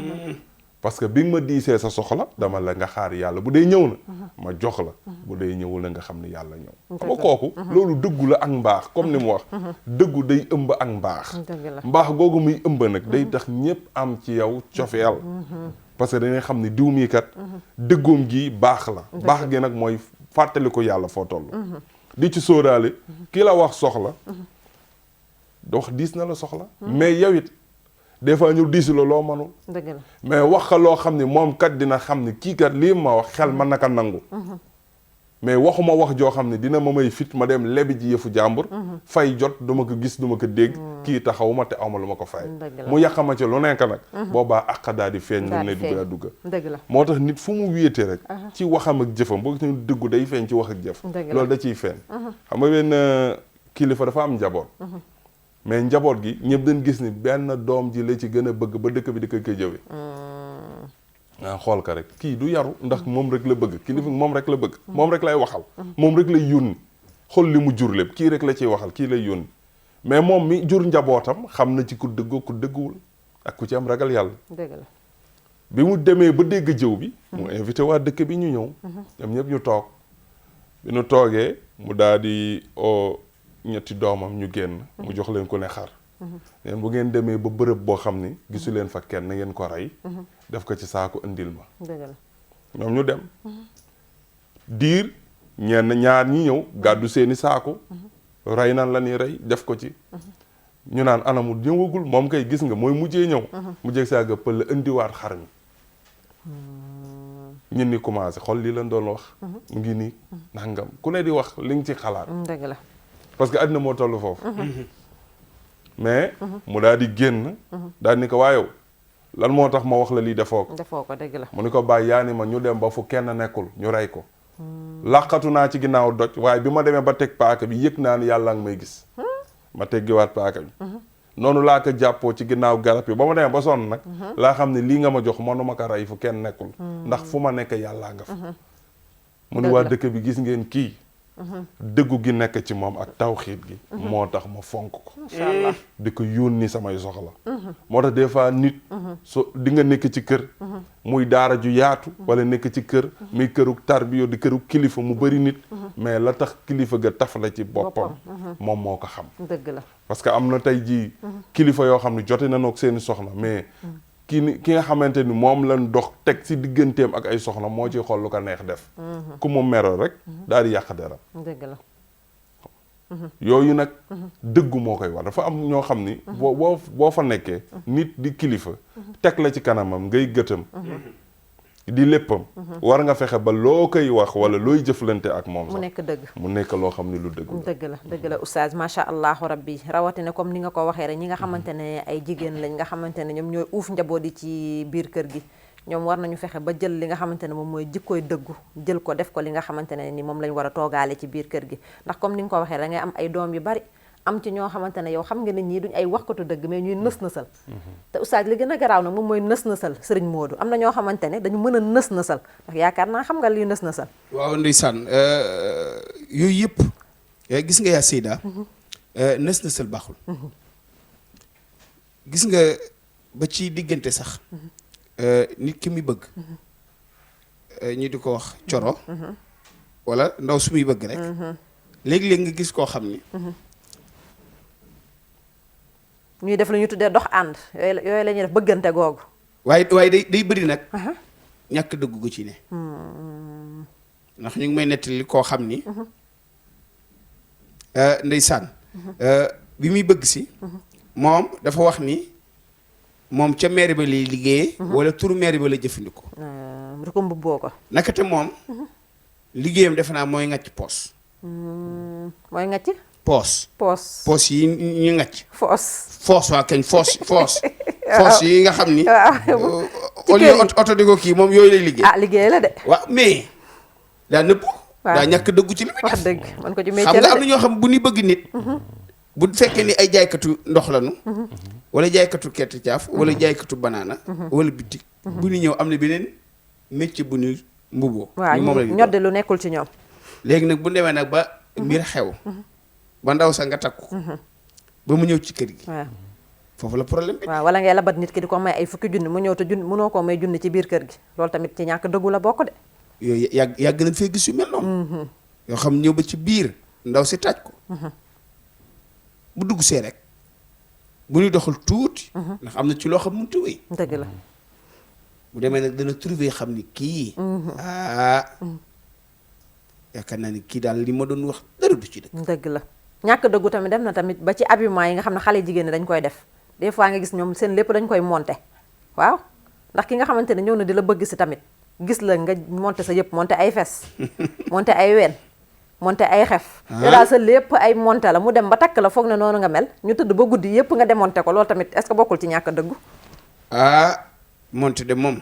parce que bi nga ma diisee sa soxla dama la nga xaar yàlla bu dee ñëw na ma jox la bu dee ñëwul na nga xam ne yàlla ñëw xam nga kooku loolu dëggu la ak mbaax comme ni mu wax dëggu day ëmb ak mbaax mbaax googu muy ëmb nag day tax ñépp am ci yow cofeel parce que dañuy xam ne diw mii kat dëggoom gi baax la baax gi nag mooy fàttali ko yàlla foo toll di ci sóoraale ki la wax soxla da wax diis na la soxla mais yow it des fois ñu diisi la loo mënul dëgg la mais wax ka loo xam ne moom kat dina xam ne kii kat lii ma wax xel mën na ko nangu mais waxuma wax joo xam ne dina ma may fit ma dem lebi ji yëfu jàmbur fay jot duma ko gis duma ko dégg kii taxawuma te awma lu ma ko fay mu yàqama ci lu nekk nag boobaa àq daal di feeñ lu ne dugga dëgg la moo tax nit fu mu wéete rek ci waxam ak jëfam boo gis ne dëggu day feeñ ci wax ak jëf loolu da ciy feeñ xam nga benn kilifa dafa am njaboot mais njaboot gi ñëpp dañ gis ni benn doom ji la ci gën a bëgg ba dëkk bi di koy jëwe xool ka rek kii du yaru ndax moom rek la bëgg kilifa moom rek la bëgg moom rek lay waxal moom rek lay yónni xool li mu jur lépp kii rek la ciy waxal kii lay yónni mais moom mi jur njabootam xam na ci ku dëggoo ku dëgguwul ak ku ci am ragal yàlla dëgg la bi mu demee ba dégg jëw bi mu invité waa dëkk bi ñu ñëw ñoom ñëpp ñu toog bi ñu toogee mu daal di ñetti doomam ñu génn mu jox leen ku ne xar leen bu ngeen demee ba bërëb boo xam ni gisu leen fa kenn na ngeen ko rey def ko ci saako indil ma dëgg la ñoom ñu dem diir ñaar ñi ñëw gàddu seeni saako rey nan la ni rey def ko ci ñu naan anamu ñëwagul moom kay gis nga mooy mujjee ñëw mujjee saaga pël la indiwaat xar mi ñun ni commencé xool lii lañ doon wax mu ngi nii nangam ku ne di wax li nga ci xalaat dëgg la parce que àddina moo toll foofu mais mu daal di génn daal ni ko waayow lan moo tax ma wax la lii defoo ko dëgg la mu ni ko bàyyi yaa ni ma ñu dem ba fu kenn nekkul ñu rey ko làqatu naa ci ginnaaw doj waaye bi ma demee ba teg paaka bi yëg naa ni yàlla ngi may gis ma teggiwaat paaka bi noonu laa ko jàppoo ci ginnaaw garab yi ba ma demee ba sonn nag laa xam ne lii nga ma jox mënuma ko rey fu kenn nekkul ndax fu ma nekk yàllaa nga fa mu ni waa dëkk bi gis ngeen kii dëggu gi nekk ci moom ak tawxiit gi moo tax ma fonk ko inshallah di ko yónni samay soxla moo tax des fois nit so di nga nekk ci kër muy daara ju yaatu wala nekk ci kër muy këruk tarbiyo di këruk kilifa mu bëri nit mais la tax kilifa ga taf la ci boppam moom moo ko xam dëgg la parce que am na tey jii kilifa yoo xam ne jote na noog seeni soxna mais ki nga xamante ni moom lañ dox teg ci digganteem ak ay soxna moo ci xool lu ko neex def ku mu mero rek daal di yàq deram dëgg la yooyu nag dëggu moo koy war dafa am ñoo xam ni boo fa nekkee nit di kilifa teg la ci kanamam ngay gëtam di léppam war nga fexe ba loo koy wax wala looy jëflante ak moom sax mu nekk dëgg mu nekk loo xam ne lu dëgg la oustaz macha allahu rabbi rawatina comme ni nga ko waxee rek ñi nga xamante ne ay jigéen lañ nga xamante ne ñoom ñooy uuf njaboot yi ci biir kër gi ñoom war nañu fexe ba jël li nga xamante ne moom mooy jikkooy dëggu jël ko def ko li nga xamante ne ni moom lañ war a toogaale ci biir kër gi ndax comme ni nga ko waxee da ngay am ay doom yu bari am ci ñoo xamante ne yow xam nga ne ñii duñ ay waxkatu dëgg mais ñuy nës-nësal te oustaz li gën a garaaw nag moom mooy nës-nësal sëriñ Modou am na ñoo xamante ne dañu mën a nës-nësal ndax yaakaar naa xam nga liy nës-nësal waaw ndeysaan yooyu yëpp gis nga yaa Seyda nës-nësal baaxul gis nga ba ci diggante sax nit ki muy bëgg ñu di ko wax coro wala ndaw su muy bëgg rek léegi-léegi nga gis koo xam ni ñuy def lu ñu tuddee dox ànd yooyu la ñuy def bëggante googu waaye day bëri nag ñàkk dëgg gu ci ne ndax ñu ngi may nettali koo xam ni ndeysaan bi muy bëgg si moom dafa wax ni moom ca mairie ba lay liggéeyee wala turu mairie ba la jëfandikoo du ko mbubboo ko naka te moom liggéeyam defe naa mooy ngàcc poos mooy ngàcc poos yi ñu ngàcc foos waa kañ foos yi nga xam ni au lieu oto di ko kii moom yooyu lay liggéey liggéey la de waaw mais daa nëbb daa ñàkk dëggu ci li muy def wax dëgg man ko ci xam nga am na ñoo xam bu ñu bëgg nit bu fekkee ni ay jaaykatu ndox lañu wala jaaykatu kerte caaf wala jaaykatu banaana wala bitik bu ñu ñëw am na beneen métier bu ñu mbuboo waaw ñoddi lu nekkul ci ñoom léegi nag bu demee nag ba mbir xew ba ndaw sa nga takku ba mu ñëw ci kër gi waaw foofu la problème bi waaw wala ngay labat nit ki di ko may ay fukki junni mu ñëw te junni mënoo koo may junni ci biir kër gi loolu tamit ci ñàkk dëggu la bokk de yooyu yàgg nañ fee gis yu mel noonu yoo xam ñëw ba ci biir ndaw si taaj ko bu dugg see rek bu ñuy doxal tuuti ndax am na ci loo xam mënut a wéy dëgg la bu demee nag dana trouver xam ni kii yaakaar naa ni kii daal li ma doon wax dara du ci dëgg dëgg la ñàkk dëggu tamit dem na tamit ba ci habillement yi nga xam ne xale jigéen ñi dañ koy def des fois nga gis ñoom seen lépp dañ koy monter waaw ndax ki nga xamante ne ñëw na di la bëgg si tamit gis la nga monter sa yëpp monter ay fes monter ay ween monter ay xef te daal sa lépp ay monter la mu dem ba takk la foog ne noonu nga mel ñu tëdd ba guddi yëpp nga démonter ko loolu tamit est-ce que bokkul ci ñàkk dëggu monter de moom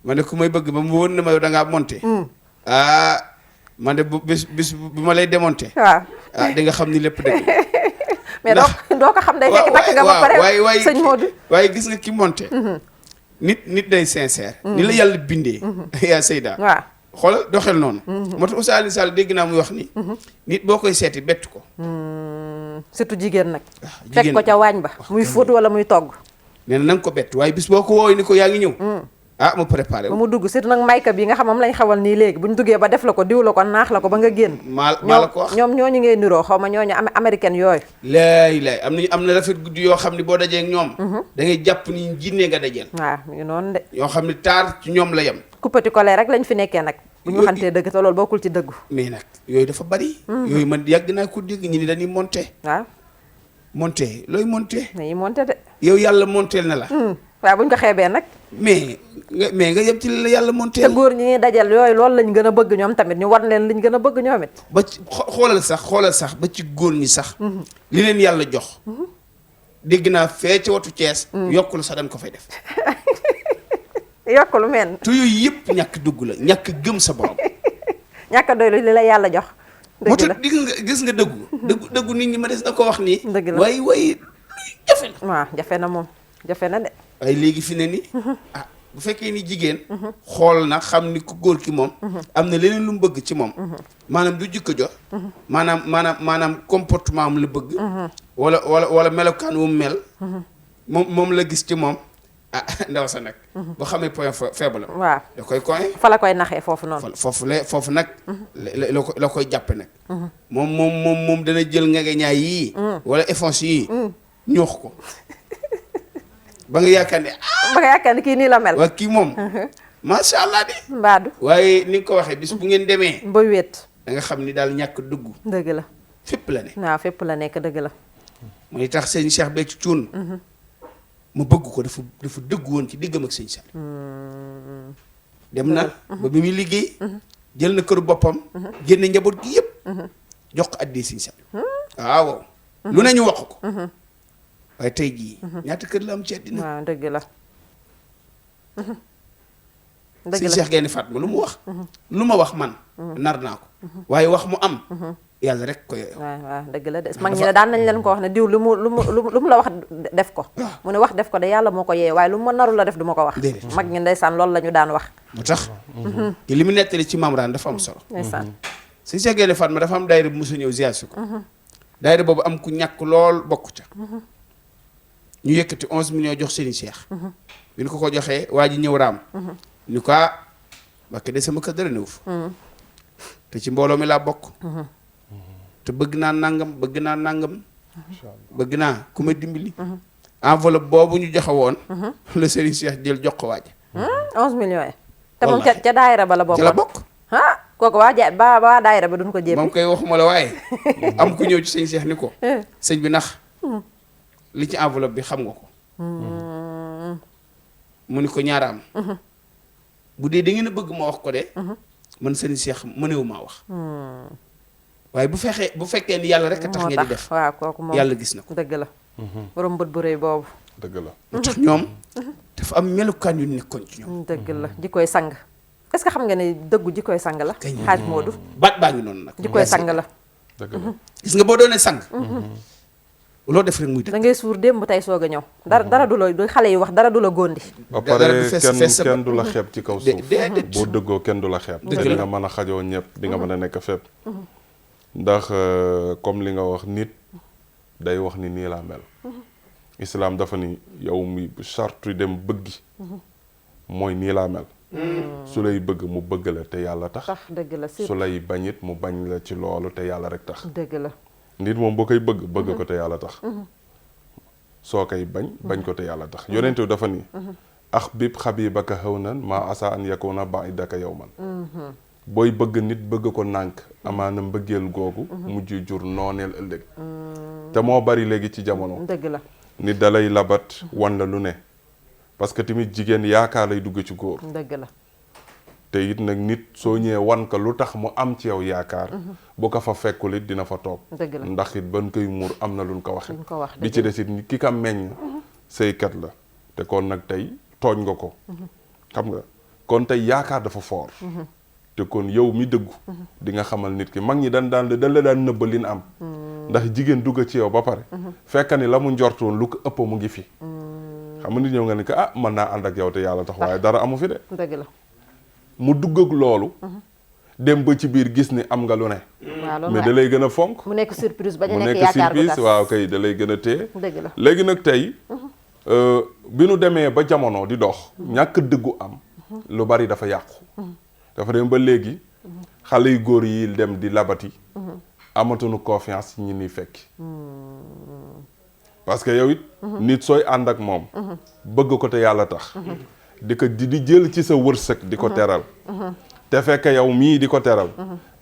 ma ne ku may bëgg ba mu wóor na ma yow da ngaa monter man de bu bis bu ma lay démonter waaw di nga xam ni lépp dëgg mais doo ko xam day fekk takk nga ba pare sëñ Modou waaye gis nga ki monter nit day sincère ni la yàlla bindee yaa Seyda waaw xoolal doxel noonu moo tax Oustaz Alioune Sall dégg naa muy wax ni nit boo koy seeti bett ko surtout jigéen nag fekk ko ca waañ ba muy fóot wala muy togg nee na nga ko bett waaye bis boo ko wooy ni ko yaa ngi ñëw mu préparé ba mu dugg surtout nag mayka bi nga xam moom lañ xawal nii léegi bu ñu duggee ba def la ko diw la ko naax la ko ba nga génn maa la ko wax ñoom ñooñu ngay niroo xaw ma ñooñu américaine yooyu laay am na rafet guddi yoo xam ne boo dajee ak ñoom da ngay jàpp ni jinne nga dajeel waaw mu ngi noonu de yoo xam ne taar ci ñoom la yem kuppati kole rek lañ fi nekkee nag bu ñu waxantee dëgg te loolu bokkul ci dëggu mais nag yooyu dafa bari yooyu man yàgg naa ko dégg ñi ni dañuy monter waaw monter looy monter dañuy monter de yow yàlla monteel na la waaw bu ñu ko xeebee nag mais nga yem ci li la yàlla monteel te góor ñi ñuy dajal yooyu loolu lañ gën a bëgg ñoom tamit ñu war leen liñ gën a bëgg ñoom it ba ci xoolal sax ba ci góor ñi sax li leen yàlla jox dégg naa fee ci watu Cees yokkul sax dañ ko fay def yokkulu meen te yooyu yëpp ñàkk dugg la ñàkk gëm sa borom ñàkk a doylu li la yàlla jox moo tax gis nga dëggu nit ñi ma des na ko wax nii dëgg la waaye jafe na waaw jafe na moom jafe na de waaye léegi fi ne ni bu fekkee ni jigéen xool na xam ni ku góor ki moom am na leneen lu mu bëgg ci moom maanaam du jikko jox maanaam comportement am la bëgg wala melokaan wu mu mel moom la gis ci moom ndaw sa nag boo xamee point faible waaw da koy koy fa la koy naxee foofu noonu foofu nag la koy jàppe nag moom dana jël ngegeñaay yii wala effonce yii ñoox ko ba nga yaakaar ne kii nii la mel waa kii moom macha allah de mbaadu waaye ni nga ko waxee bis bu ngeen demee ba wéet da nga xam ni daal ñàkk dugg dëgg la fépp la ne waaw fépp la nekk dëgg la mooy tax sëñ Cheikh Béthio Thioune ma bëgg ko dafa dëgg woon ci diggam ak sëñ Sall dem na ba bi muy liggéey jël na këru boppam génne njaboot gi yëpp jox ko addee sëñ Sall waaw lu ne ñu wax ko waaye tey jii ñaata kër la am ci àddina waaw dëgg la sëñ Cheikh Gaynde Fatma lu mu wax lu ma wax man nar naa ko waaye wax mu am yàlla rek ko yooyu waaw dëgg la de mag ñi ne daan nañ leen ko wax ne diw lu mu la wax def ko mu ne wax def ko de yàlla moo ko yee waaye lu ma naru la def du ma ko wax mag ñi ndeysaan loolu la ñu daan wax mu tax te li mu nettali ci Mamraan dafa am solo ndeysaan sëñ Cheikh Gaynde Fatma dafa am daayira bu musa ñëw ziar si ko daayira boobu am ku ñàkk lool bokk ca ñu yëkkati 11 millions jox sëriñ Cheikh bi ñu ko joxee waa ji ñëw raam ñu ko Mbakke de sama kër dara néew fa te ci mbooloo mi laa bokk te bëgg naa nangam bëgg naa ku ma dimbali enveloppe boobu ñu joxe woon la sëriñ Cheikh jël jox ko waa ji 11 millions yi te moom ca daayira ba la bokk ca la bokk kooku waa daayira ba duñ ko jéppi moom koy waxuma la waaye am ku ñëw ci sëñ Cheikh ni ko sëñ bi ndax li ci enveloppe bi xam nga ko mu ni ko ñaaraam bu dee da ngeen a bëgg ma wax ko de man sëñ Cheikh mënewu maa wax waaye bu fekkee ni yàlla rek a tax ngeen di def waaw kooku moom yàlla gis na ko dëgg la borom bët bu rëy boobu dëgg la moo tax ñoom dafa am melukaan yu nekkoon ci ñoom dëgg la jikkoy sang est-ce que xam nga ne dëggu jikkoy sang la xaaj Moodu baat baa ngi noonu nag jikkoy sang la dëgg la gis nga boo doonee sang loo def rek muy dëgg da ngay suur démb tey soog a ñëw dara du la du xale yi wax dara du la góondi ba pare kenn du la xeeb ci kaw suuf boo dëggoo kenn du la xeeb dëgg di la nga mën a xajoo ñëpp di nga mën a nekk fépp ndax comme li nga wax nit day wax ni nii laa mel islam dafa ni yow mi charte dem bëggi mooy nii laa mel su lay bëgg mu bëgg la te yàlla tax dëgg la su lay bañit mu bañ la ci loolu te yàlla rek tax dëgg la nit moom boo koy bëgg ko te yàlla tax soo koy bañ ko te yàlla tax yonent bi dafa ni axbib xabibaka hawnan maa asa an yakuna ba'idaka yawman booy bëgg nit bëgg ko nànk amaana mbëggeel googu mujj jur nooneel ëllëg te moo bari léegi ci jamono dëgg la nit dalay labat wan la lu ne parce que tamit jigéen yaakaar lay dugg ci góor dëgg la te it nag nit soo ñëwee wan ko lu tax mu am ci yow yaakaar bu ko fa fekkul it dina fa toog dëgg la ndax it ban koy muur am na luñ ko waxe luñ ko wax bi ci des it ki ka meññ sëykat la te kon nag tey tooñ nga ko xam nga kon tey yaakaar dafa foor te kon yow mi dëggu di nga xamal nit ki mag ñi dañ la daan nëbba li am ndax jigéen dugg ci yow ba pare fekk ni la mu njortoon lu ko ëpp mu ngi fi xam nga nit ñëw nga ni ko ah mën naa ànd ak yow te yàlla tax waaye dara amu fi de dëgg la mu dugg ak loolu dem ba ci biir gis ni am nga lu ne mais da lay gën a fonk mu nekk surprise ba ñu mu nekk nekk yaakaar surprise waaw kay da lay gën a téye dëgg la léegi nag tey bi nu demee ba jamono di dox ñàkk dëggu am lu bari dafa yàqu dafa dem ba léegi xale yu góor yi dem di labati amatuñu confiance ñi ni fekki parce que yow it nit sooy ànd ak moom bëgg ko te yàlla tax di ko di jël ci sa wërsëg di ko teral te fekk yow mii di ko teral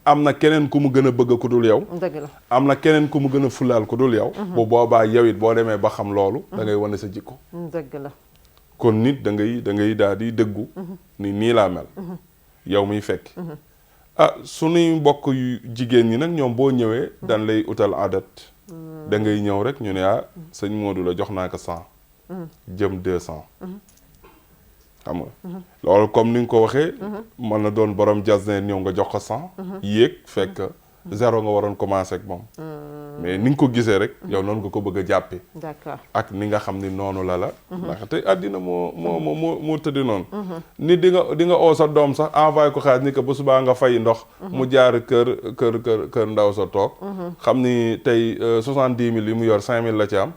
am na keneen ku mu gën a bëgg ku dul yow dëgg la am na keneen ku mu gën a fulaal ku dul yow bu boobaa yow it boo demee ba xam loolu da ngay wane sa jikko dëgg la kon nit da ngay daal di dëggu ni nii laa mel yow miy fekki ah suñuy mbokk yu jigéen ñi nag ñoom boo ñëwee dañ lay utal adat da ngay ñëw rek ñu ne ah sëñ Modou la jox naa ko 100 jëm 200 xam nga loolu comme ni nga ko waxee mën na doon borom jasne ñëw nga jox ko 100 yéeg fekk zéro nga waroon commencé ak moom mais ni nga ko gisee rek yow noonu nga ko bëgg a jàppe d'accord ak ni nga xam ni noonu la ndax te àddina moo tëddi noonu nit di nga oo sa doom sax envoyé ko xaalis ni ko ba subaa nga fay ndox mu jaar kër ndaw sa toog xam ni tey 70 000 yi mu yor 5 000 la ci am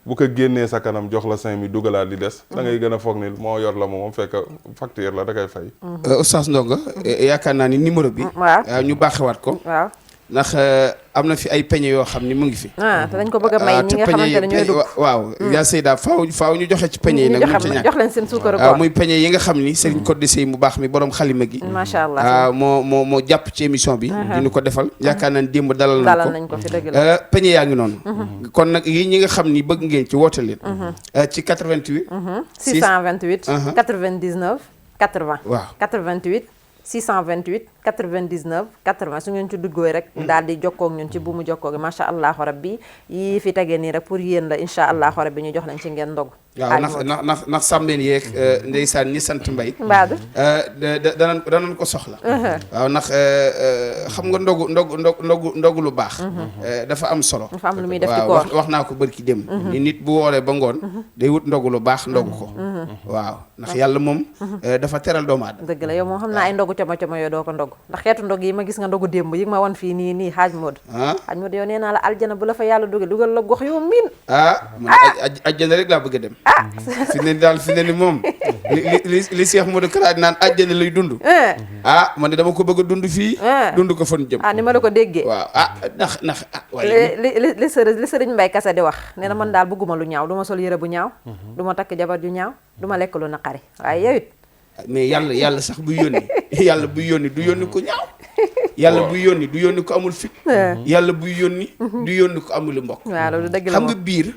bu ko génnee sa kanam jox la 5 000 dugalaat li des da ngay gën a foog ni moo yor la moom fekk facture la da koy fay Oustaz Ndonga yaakaar naa ni numéro bi waaw ñu baaxewaat ko waaw ndax am na fi ay peñe yoo xam ni mu ngi fi. te dañ ko bëgg a may ñi nga xamante ne ñooy dugg waaw yaa Seyda faaw ñu joxe ci peñe yi nag mu ci ñàkk jox leen seen suukaru waaw muy peñe yi nga xam ni Serigne Codé Sey mu baax mi borom xalima gi macha allah moo jàpp ci émission bi di ñu ko defal yaakaar naa ne démb dalal nañ ko fi dëgg la peñe yaa ngi noonu kon nag yi ñi nga xam ni bëgg ngeen ci woote leen ci 88 628 99 80 waaw 88 628 99 80 su ngeen ci duggooy rek daal di jokkoo ak ñun ci bu mu jokkoo gi macha allahu rabbi yi fi tegee nii rek pour yéen la incha allahu rabbi ñu jox leen ci ngeen ndog waaw ndax sàmmeen yeeg ndeysaan ñi sant mbay mbaadu danañ ko soxla waaw ndax xam nga ndogu lu baax dafa am solo dafa am lu muy def ci koor wax naa ko bërki dem ni nit bu wooree ba ngoon day wut ndogu lu baax ndogu ko waaw ndax yàlla moom dafa teral doomu aadama dëgg la yow moom xam naa ay ndogu como yoo doo ko ndog ndax xeetu ndog yi ma gis nga ndogu démb yi ma wan fii nii xaaj Modou xaaj Modou yow nee naa la aljana bu la fa yàlla dugal la gox yow miin man aljana rek laa bëgg a dem fi ne daal fi ne ni moom li Cheikh Modou Kara naan aljana lay dund man de dama ko bëgg a dund fii dund ko fan jëm ni ma la ko déggee waaw ndax waaye li sëriñ Mbay Kase di wax nee na man daal bëgguma lu ñaaw du ma sol yére bu ñaaw du ma takk jabar ju ñaaw du ma lekk lu naqari waaye yow it mais yàlla sax buy yónni du yónni ko ñaaw yàlla buy yónni du yónni ko amul fit yàlla buy yónni du yónni ko amul mbokk waaw loolu dëgg la xam nga biir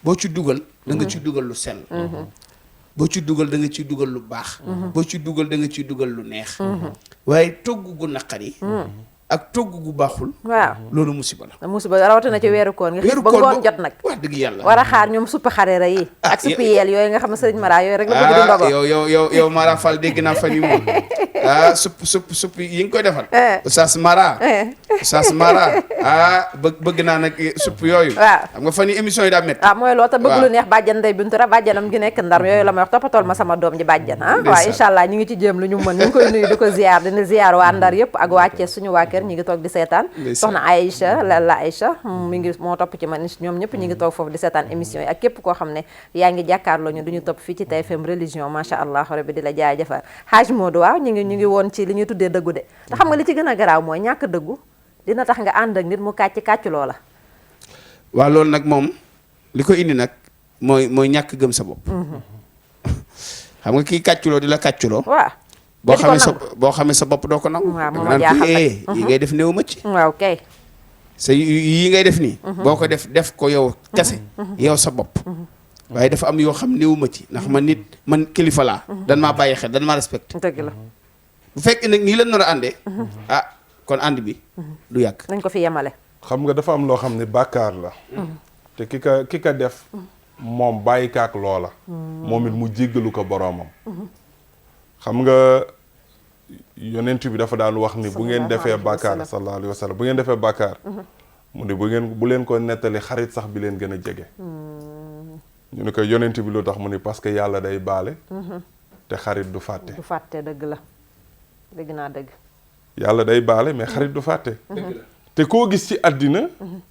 boo ci dugal da nga ci dugal lu sell boo ci dugal da nga ciy dugal lu baax boo ci dugal da nga ciy dugal lu neex waaye togg gu naqari ak togg gu baaxul waaw loolu musiba rawatina ci weeru koor nga xiif ba ngoon jot nag wax dëgg yàlla war a xaar ñoom suppi xarera yi ak suppi yeel yooyu nga xam ne sëriñ Mara yooyu rek la bëgg di ndogo yow Mara Fall dégg naa fan yi moom supp yi nga koy defal Oustaz Mara bëgg naa nag supp yooyu waaw xam nga fan yi émission yi daa métti mooy loolu tax bëgg lu neex bàjjan Ndey Bintu Ra bàjjanam gi nekk Ndar yooyu la may wax toppatool ma sama doom ji bàjjan waaw incha allah ñu ngi ci jéem lu ñu mën ñu ngi koy nuyu di ko ziar dina ziar waa Ndar yëpp ak waa Cees suñu waa kër kër ñi ngi toog di seetaan soxna Aïcha la Aïcha mi ngi moo topp ci man ñoom ñëpp ñi ngi toog foofu di seetaan émission yi ak képp koo xam ne yaa ngi jàkkaarloo ñu duñu topp fii ci TFM religion macha allah rabbi di la jaajëfal Hadj Modou waaw ñu ngi woon ci li ñuy tuddee dëggu de te xam nga li ci gën a garaaw mooy ñàkk dëggu dina tax nga ànd ak nit mu kàcc loola waaw loolu nag moom li ko indi nag mooy ñàkk gëm sa bopp xam nga kii kàcculoo di la kàcculoo waaw boo xamee sa bopp doo ko nangu waaw moom a jaaxal yi ngay def néew ma ci waaw kay sa yi ngay def nii boo ko def ko yow kese yow sa bopp waaye dafa am yoo xam néew ma ci ndax man kilifa laa dan maa bàyyi xel dan maa respecté dëgg la bu fekkee nag nii la nar a àndee kon ànd bi du yàgg nañ ko fi yemale xam nga dafa am loo xam ne bàkkaar la te ki ka def moom bàyyi kaak loola moom it mu jéggalu ko boroomam xam nga yonent bi dafa daan wax ni bu ngeen defee bàkkaar sallallahu alayhi wa sallam bu ngeen defee bàkkaar mu ne bu leen ko nettali xarit sax bi leen gën a jege ñu ne ko yonent bi lu tax mu ni parce que yàlla day baale te xarit du fàtte dëgg la dëgg naa dëgg yàlla day baale mais xarit du fàtte te koo gis ci àddina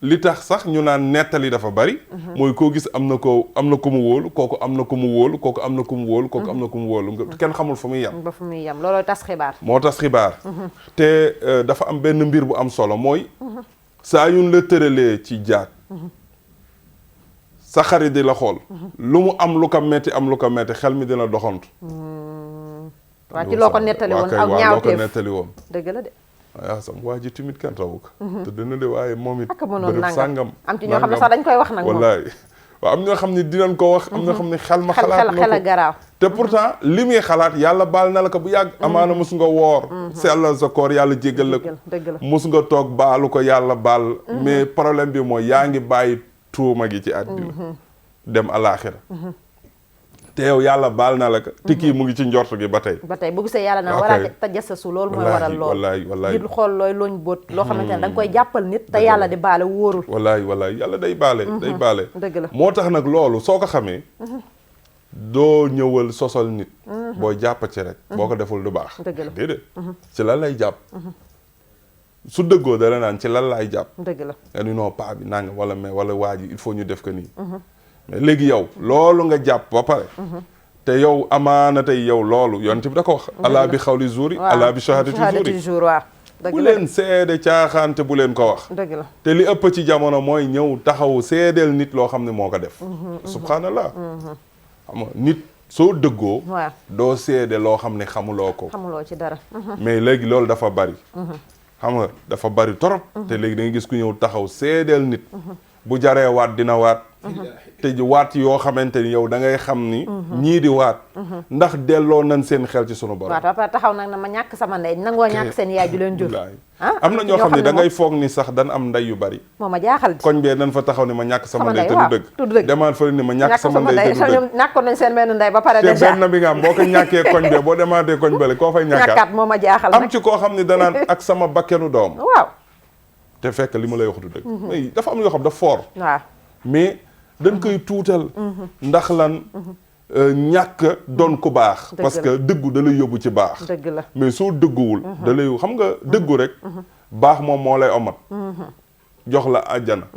li tax sax ñu naan nettali dafa bari mooy koo gis am na ko mu wóolu kooku am na ko mu wóolu kooku am na ko mu wóolu kooku am na ko mu wóolu kenn xamul fu muy yem ba fu muy yem looloo tas xibaar moo tas xibaar te dafa am benn mbir bu am solo mooy saa yuñ la tëralee ci jaag sa xarit di la xool lu mu am lu ko metti xel mi dina doxantu waa ci loo ko nettali woon ak ñaawteef dëgg la de waaw sam waa ji timit kenn rawu ko te dina de waaye moom it ak mënoon bërëb sàngam am ci ñoo xam ne sax dañ koy wax nag moom wallaay waaw am ñoo xam ne dinañ ko wax am ñoo xam ne xel ma xalaat na ko garaaw te pourtant li muy xalaat yàlla baal na la ko bu yàgg amaana mus nga woor sellal sa koor yàlla jéggal la ko mus nga toog baalu ko yàlla baal mais problème bi mooy yaa ngi bàyyi tuuma gi ci àddina dem alaaxira te yow yàlla baal na la ko te kii mu ngi ci njort gi ba tey bu gisee yàlla na war a tajassasu loolu mooy waral lool wallaay ngir xool looy looñ bóot loo xamante ne da nga koy jàppal nit te yàlla di baale wóorul wallaay yàlla day baale dëgg la moo tax nag loolu soo ko xamee doo ñëwal sosal nit boo jàpp ci rek boo ko deful du baax dëgg la déedéet ci lan lay jàpp su dëggoo dala naan ci lan lay jàpp dëgg la nga ni non paa bi nanga wala waa ji il faut ñu def ko nii mais léegi yow loolu nga jàpp ba pare te yow amaana tey yow loolu yonent bi da ko wax alaa bi xawli zuuri alaa bi shahadati zuuri waaw bu leen seede caaxaan te bu leen ko wax dëgg la te li ëpp ci jamono mooy ñëw taxaw seedeel nit loo xam ne moo ko def subhanallah xam nga nit soo dëggoo doo seede loo xam ne xamuloo ci dara mais léegi loolu dafa bari xam nga dafa bari torop te léegi da nga gis ku ñëw taxaw seedeel nit bu jaree waat dina waat te waat yoo xamante ni yow da ngay xam ni ñii di waat ndax delloo nañ seen xel ci sunu borom waaw ba taxaw nag na ma ñàkk sama ndey nangoo ñàkk seen yaay ju leen jur am na ñoo xam ne da ngay foog ni sax dan am ndey yu bari moo ma jaaxal di koñ bee dañ fa taxaw ni ma ñàkk sama ndey te du dëgg demaat fa ni ma ñàkk sama ndey te du dëgg ñàkkoon nañ seen benn ndey ba pare te benn bi nga am boo ko ñàkkee koñ bee boo demaatee koñ bale koo fay ñàkkaat moo ma jaaxal am ci koo xam ne danaan ak sama bakkenu doom waaw te fekk li ma lay wax du dëgg mais dafa am yoo xam dafa fort waaw mais dañ koy tuutal ndax lan ñàkk doon ku baax parce que dëggu da lay yóbbu ci baax dëgg la mais soo dëgguwul da lay xam nga dëggu rek baax moom moo lay omat jox la àjjana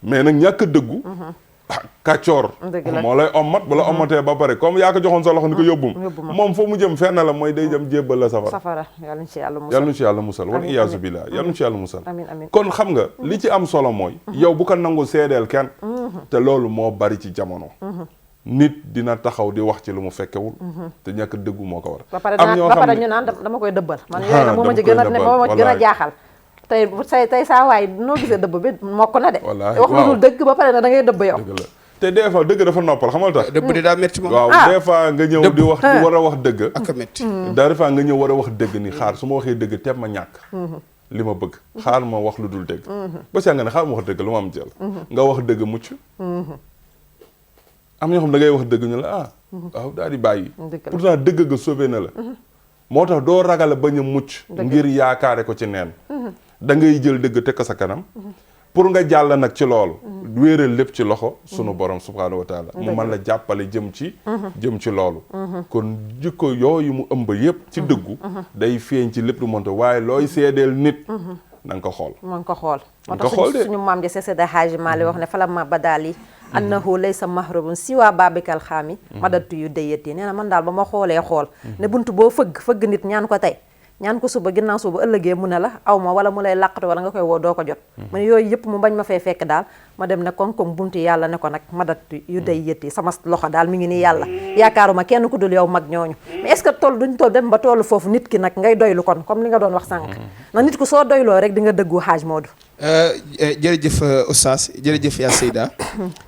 mais nag ñàkk dëggu kàccoor moo lay omat bu la omatee ba pare comme yaa ko joxoon sa loxo ni ko yóbbum moom foo mu jëm fenn la mooy day jëm jébbal la safara yàlla ñu ci yàlla musal wal iyaazu billah yàlla ñu ci yàlla musal amiin kon xam nga li ci am solo mooy yow bu ko nangu seedeel kenn te loolu moo bari ci jamono nit dina taxaw di wax ci lu mu fekkewul te ñàkk dëggu moo ko war ba pare ñu naan dama koy dëbbal man yooyu nag moo ma ci gën a jaaxal tey saa waay noo gisee dëbb bi mokk na de wax lu dul dëgg ba pare na da ngay dëbb yow te des fois dëgg dafa noppal xamal tax dëbb di daa metti moom waaw des fois nga ñëw di wax war a wax dëgg ak metti des fois nga ñëw war a wax dëgg ni xaar su ma waxee dëgg teeb ma ñàkk li ma bëgg xaar ma wax lu dul dëgg ba si nga ne xaar ma wax dëgg lu ma am jël nga wax dëgg mucc am ñoo xam da ngay wax dëgg ñu la waaw daal di bàyyi pourtant dëgg ga sauvé na la moo tax doo ragale bañ a mucc ngir yaakaare ko ci neen da ngay jël dëgg teg ko sa kanam pour nga jàll nag ci loolu wéeral lépp ci loxo sunu borom subhaanahu wa taala mu mën la jàppale jëm ci loolu kon jikko yooyu mu ëmb yépp ci dëggu day feeñ ci lépp lu monte waaye looy seedeel nit na nga ko xool moo tax suñu maam ja Seydi Haaji Maalik wax ne fala ma badaali annahu laysa mahrubun siwa babikal xaami madatu yu déyati nee na man daal ba ma xoolee xool ne buntu boo fëgg nit ñaan ko tey ñaan ko suba ginnaaw suba ëllëgee mu ne la aw ma wala mu lay làqatu wala nga koy woo doo ko jot mu ne yooyu yëpp mu bañ ma fay fekk daal ma dem ne kon buntu yàlla ne ko nag madatu yu déyati sama loxo daal mi ngi nii yàlla yaakaaruma kenn ku dul yow mag ñooñu mais est-ce que duñ toll dem ba tollu foofu nit ki nag ngay doylu kon comme li nga doon wax sànq na nit ku soo doyloo rek di nga dëggu Haaj Modou jërëjëf Oustaz jërëjëf yaa Seyda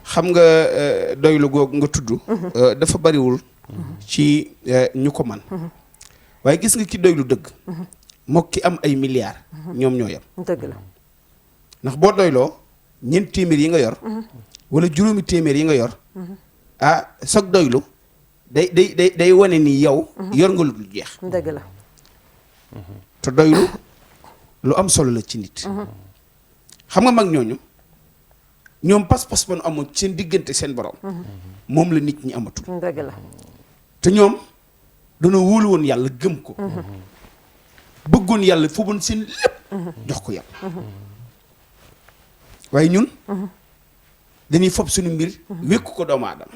xam nga doylu googu nga tudd dafa bariwul ci ñu ko man waaye gis nga ki doylu dëgg mook ki am ay milliards ñoom ñoo yem dëgg la ndax boo doyloo ñeent téeméer yi nga yor wala juróomi téeméer yi nga yor sag doylu day wane ni yow yor nga lu dul jeex dëgg la te doylu lu am solo la ci nit xam nga mag ñoom pas-pas ba nu amoon seen diggante seen borom moom la nit ñi amatul dëgg la te ñoom dañoo wóolu woon yàlla gëm ko bëggoon yàlla foogoon seen lépp jox ko yàlla waaye ñun dañuy fob suñu mbir wékku ko doomu aadama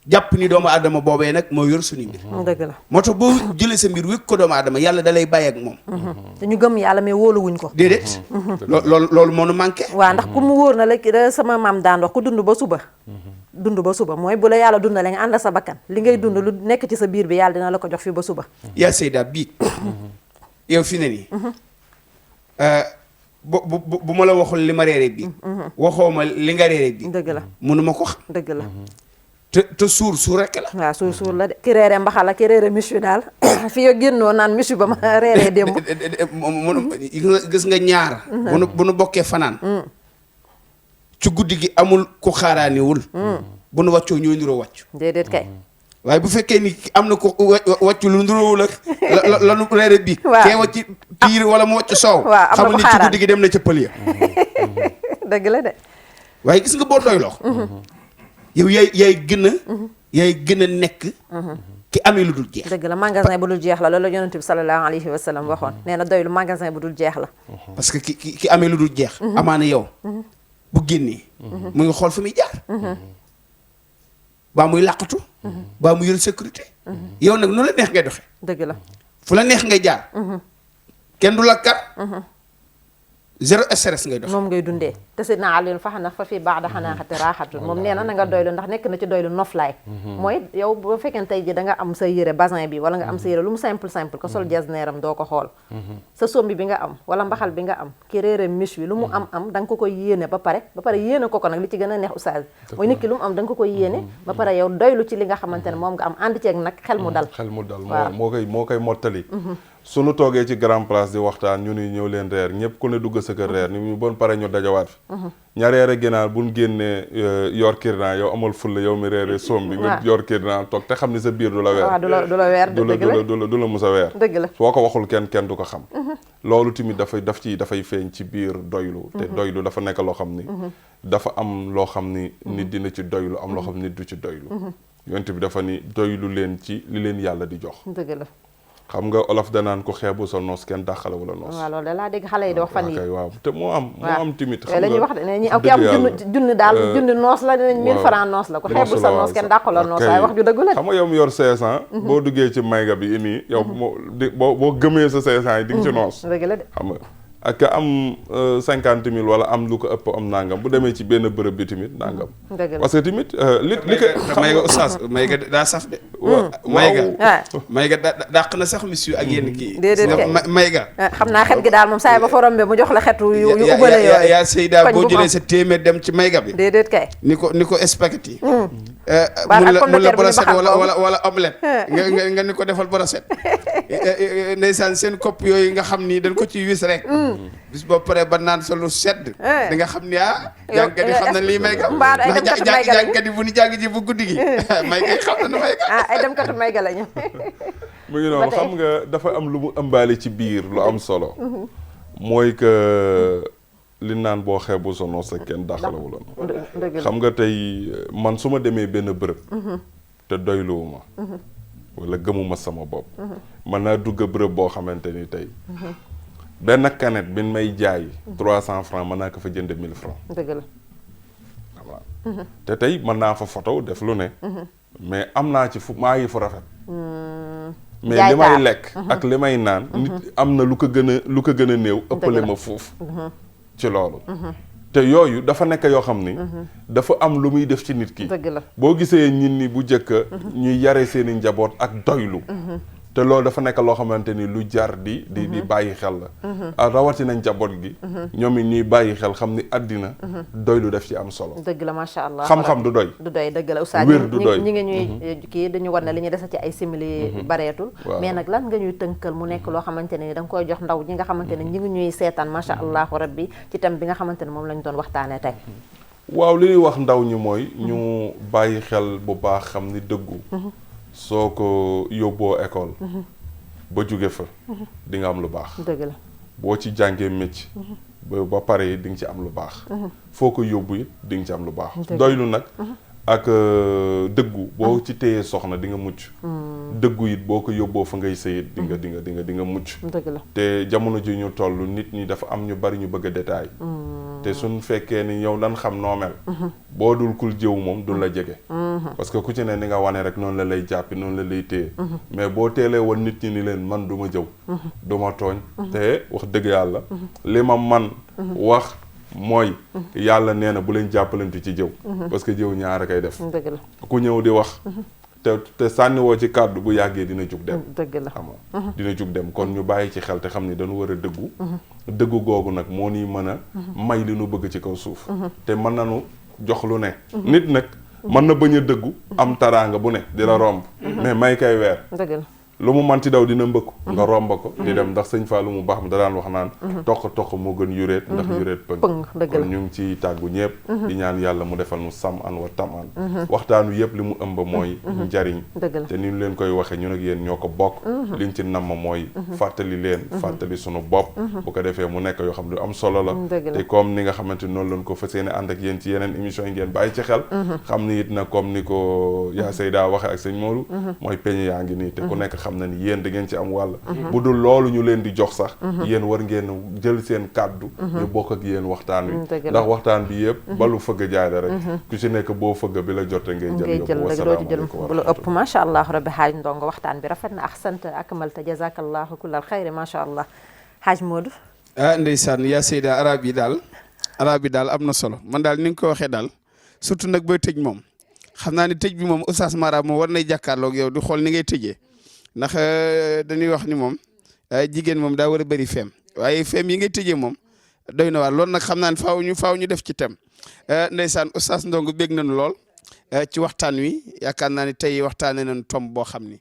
jàpp ni doomu aadama boobee nag moo yor suñu mbir dëgg la moo tax boo jëlee sa mbir wékku ko doomu aadama yàlla da lay bàyyi ak moom dañu gëm yàlla mais wóoluwuñ ko déedéet loolu moo nu manqué waaw ndax ku mu wóor na la da sama maam daan wax ku dund ba suba mooy bu la yàlla dundale nga ànd sa bakkan li ngay dund lu nekk ci sa biir bi yàlla dina la ko jox fi ba suba yaa Seyda bii yow fi ne nii bu ma la waxul li ma reere bi waxoo ma li nga reere bi dëgg la mënuma ko xam dëgg la te suur rekk la waaw suur la de ki reere mbaxal ki reere michu daal fi yo génnoo naan michu ba ma reeree démb gis nga ñaar bu nu bokkee fanaan ci guddi gi amul ku xaaraaniwul bu nu wàccoo ñooy niroo wàccu déedéet kay waaye bu fekkee ni am na ko wàccu lu niroowul ak lanu reere bi kee wàcc piir wala mu wàcc soow xamul ni ci guddi gi dem na ca pël ya dëgg la de waaye gis nga boo doyloo yow yaay gën a nekk ki amee lu dul jeex dëgg la magasin bu dul jeex la loolu la yonent bi sallallahu alayhi wa sallam waxoon nee na doylu magasin bu dul jeex la parce que ki amee lu dul jeex amaana yow bu génnee mu ngi xool fi muy jaar baa muy làqatu baa muy yor sécurité yow nag nu la neex ngay doxe dëgg la fu la neex ngay jaar kenn du la kar zéro stress ngay dox moom ngay dundee te Seydina Aliyu fa xana fa fii baax da xanaa xate raaxatun moom nee na nga doylu ndax nekk na ci doylu noflaay mooy yow bu fekkee tey ji da nga am sa yére basin bi wala nga am sa yére lu mu simple ko sol jasneeram doo ko xool sa sombi bi nga am wala mbaxal bi nga am ki réere miche wi lu mu am da nga ko koy yéene ba pare yéene ko nag li ci gën a neex oustaz mooy nit ki lu mu am da nga ko koy yéene ba pare yow doylu ci li nga xamante ne moom nga am ànd ceeg nag xel mu dal moo koy mottali suñu toogee ci grand place di waxtaan ñu ni ñëw leen reer ñëpp ku ne dugg sa kër reer ni ñu bon pare ñu dajawaat fi ña reere ginaar buñ génnee yor kirnaa yow amal fulla yow mi reere soom bi nga yor kirnaa toog te xam ni sa biir du la weer du la weer du la musa weer dëgg la soo ko waxul kenn du ko xam loolu tamit dafay feeñ ci biir doylu te doylu dafa nekk loo xam ni dafa am loo xam ni nit dina ci doylu am loo xam ni nit du ci doylu yonent bi dafa ni doylu leen ci li leen yàlla di jox dëgg la xam nga olof danaan ko xeebu sa noos kenn dàqale wala noos waaw loolu da laa dégg xale yi di wax fan yi waaw te moo am timit xam nga la ñuy wax ne ñi ki am junni daal junni noos la dinañ 1000 francs noos la ko xeebu sa noos kenn dàqala noos waaye wax ju dëgg la xam nga yow mi yor 500 boo duggee ci mayga bi nii yow boo gëmee sa 500 yi di nga ci noos dëgg la de xam nga ak am 50 000 wala am lu ko ëpp am nangam bu demee ci benn bërëb bi tamit nangam parce que tamit li ko may nga oustaz may nga daa saf de may nga dàq na sax monsieur ak yenn kii may nga xam naa xet gi daal moom saa ba forom be mu jox la xetu yu ubale yooyu yaa Seyda boo jëlee sa téeméer dem ci may ga bi déedéet kay ni ko spaghetti mun la brochette wala omelette nga ni ko defal brochette ndeysaan seen kopp yooyu nga xam ni dañ ko ci wis rek bis boo paree ba naan sa lu sedd di nga xam ni jàngkat yi xam na lii may ga ndax jàngkat yi bu ñu jàng ji bu guddi gi may ga xam na nu may ga ay dem katu may ga lañu mu ngi noonu xam nga dafa am lu mu ëmbaale ci biir lu am solo mooy que li naan boo xeebu sa noos sa kenn dàqalawu la dëgg la xam nga tey man su ma demee benn bërëb te doyluwuma wala gëmuma sama bopp man naa dugg bërëb boo xamante ni tey benn canette bi may jaay 300 francs mën naa ko fa jënd 1000 francs dëgg la voilà te tey mën naa fa photo def lu ne mais am naa ci maa ngi fu rafet mais li may lekk ak li may naan nit am na lu ko gën a néew ëppale ma foofu ci loolu te yooyu dafa nekk yoo xam ni dafa am lu muy def ci nit ki dëgg la boo gisee nit ñi bu njëkk ñuy yare seeni njaboot ak doylu te loolu dafa nekk loo xamante ni lu jar di bàyyi xel la rawatina njaboot gi ñoom it ñuy bàyyi xel xam ni àddina doylu def ci am solo dëgg la macha allah xam-xam du doy dëgg la oustaz wér du doy ñi ngi ñuy kii dañu war na li ñu desa ci ay simili bareetul mais nag lan nga ñuy tënkal mu nekk loo xamante ne da nga koy jox ndaw ñi nga xamante ne ñi ngi ñuy seetaan macha allahu rabbi ci thème bi nga xamante ne moom lañ doon waxtaanee tey waaw li ñuy wax ndaw ñi mooy ñu bàyyi xel bu baax xam ni dëggu soo ko yóbboo école ba jóge fa di nga am lu baax dëgg la boo ci jàngee métier ba pare di nga ci am lu baax foo ko yóbbu it di nga ci am lu baax doylu nag ak dëggu boo ci téyee soxna di nga mucc dëggu it boo ko yóbboo fa ngay sëyit di nga mucc dëgg la te jamono ji ñu toll nit ñi dafa am ñu bari ñu bëgg a détail te suñ fekkee ni yow dan xam noo mel boo dul kul jëw moom du la jege parce que ku ci ne ni nga wane rek noonu la lay jàppi noonu la lay téye mais boo teelee woon nit ñi ni leen man du ma jëw du ma tooñ te wax dëgg yàlla li ma man wax mooy yàlla nee na bu leen jàppalantu ci jëw parce que jëw ñaar a koy def dëgg la ku ñëw di wax te sànniwoo ci kàddu bu yàggee dina jug dem dëgg la xam nga dina jug dem kon ñu bàyyi ci xel te xam ni dañu war a dëggu googu nag moo ñuy mën a may li nu bëgg ci kaw suuf te mën nañu jox lu ne nit nag mën na bañ a dëggu am taraanga bu ne di la romb mais may kay weer dëgg la lu mu manti daw dina mbëkku nga romba ko di dem ndax sëñ Fallou mu baax mu da daan wax naan toq moo gën yuréet ndax yuréet pëng kon ñu ngi ci tàggu ñëpp di ñaan yàlla mu defal nu sam an wa tam an waxtaanu yëpp li mu ëmb mooy njariñ te ni ñu leen koy waxee ñun ak yéen ñoo ko bokk liñ ci namm mooy fàttali leen fàttali sunu bopp bu ko defee mu nekk yoo xam ne am solo la te comme ni nga xamante noonu lañ ko fas yéene ànd ak yéen ci yeneen émission yi ngeen bàyyi ci xel xam ni it na comme ni ko yaa Seyda waxee ak sëñ Modou mooy peñe yaa ngi nii te ku nekk xam na ni yéen da ngeen ci am wàll bu dul loolu ñu leen di jox sax yéen war ngeen jël seen kàddu ñu bokk ak yéen waxtaan wi ndax waxtaan bi yëpp balu fëgg jaay la rek ku ci nekk boo fëgg bi la jote ngay jël yóbbu wasalaamaaleykum bu la ëpp macha allah rabbi xaaj ndongo waxtaan bi rafet na ahsanta akmalta jazakallahu kullal xayri macha allah xaaj Modou ndeysaan yaa Seyda arab yi daal am na solo man daal ni nga ko waxee daal surtout nag booy tëj moom xam naa ne tëj bi moom Oustaz Mara moom war nay jàkkaarloog yow di xool ni ngay tëjee ndax dañuy wax ni moom jigéen moom daa war a bëri feem waaye feem yi ngay tëjee moom doy na waar loolu nag xam naa ne faaw ñu def ci tem ndeysaan Oustaz Ndongo bég nañu lool ci waxtaan wi yaakaar naa ne tey waxtaanee nañu tomb boo xam ni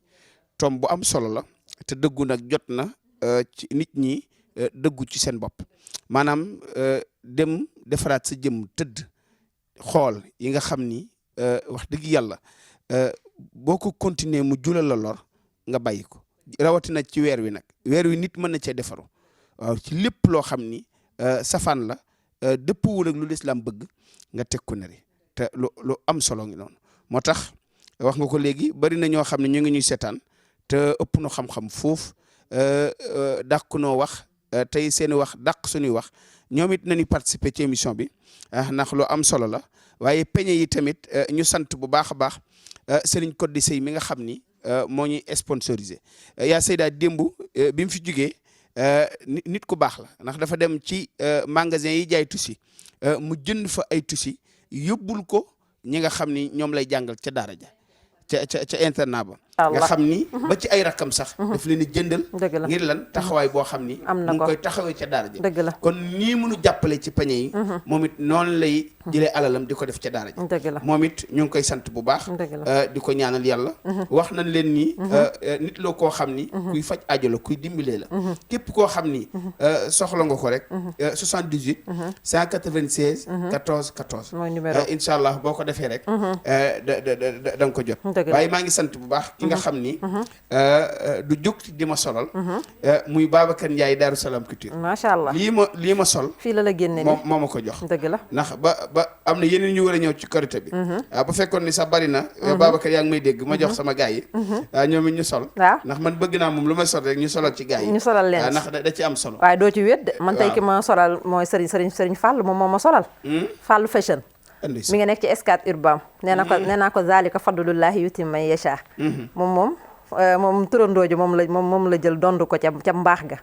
tomb bu am solo la te dëggu nag jot na ci nit ñi dëggu ci seen bopp maanaam dem defaraat sa jëm tëdd xool yi nga xam ni wax dëgg yàlla boo ko continuer mu julal la lor nga bàyyi ko rawatina ci weer wi nag weer wi nit mën na cee defaru waaw ci lépp loo xam ni safaan la dëppwul ak lu lislaam bëgg nga teg ko ne te lu am solo ngi noonu moo tax wax nga ko léegi bari na ñoo xam ne ñu ngi ñuy seetaan te ëpp no xam-xam foofu dàq noo wax tey seeni wax dàq suñuy wax ñoom it nañu participer ci émission bi ndax lu am solo la waaye peñe yi tamit ñu sant bu baax a baax Serigne Codé Sey mi nga xam ni moo ñuy sponsorisé yaa Seyda démb bi mu fi jugee nit ku baax la ndax dafa dem ci magasin yi jaay tusi mu jënd fa ay tusi yóbbul ko ñi nga xam ni ñoom lay jàngal ca daara ja ca internat ba nga xam ni ba ci ay rakkam sax daf leen di jëndal ngir lan taxawaay boo xam ni mu ngi koy taxawee ca daara ja kon nii mënu jàppale ci pañe yi moom it noonu lay jëlee alalam di ko def ca daara ja moom it ñu ngi koy sant bu baax di ko ñaanal yàlla wax nañ leen ni nit loo koo xam ni kuy faj aajo la kuy dimbalee la képp koo xam ni soxla nga ko rek 78 196 14 14 incha allah boo ko defee rek da nga ko jot waaye maa ngi sant bu baax ki nga xam ni du jóg di ma solal muy Babacar Ndiaye Daaru Salaam Couture. macha allah lii ma sol fii la génne moo ma ko jox. dëgg la ndax ba am na yeneen ñu war a ñëw ci korité bi. bu fekkoon ni sax bari na Babacar yaa ngi may dégg ma jox sama gars yi ñoom it ñu sol. waaw ndax man bëgg naa moom lu may sol rek ñu solal ci gars yi. ñu solal leen ndax da ci am solo. waaye doo ci wét de man tey ki ma solal mooy Serigne Fall moom moo ma solal. Fall fashion. mi ngi nekk ci Scat Urbam nee naa ko zalika fadlullahi yuti man yasha moom turandooju moom la jël dondu ko ca mbaax ga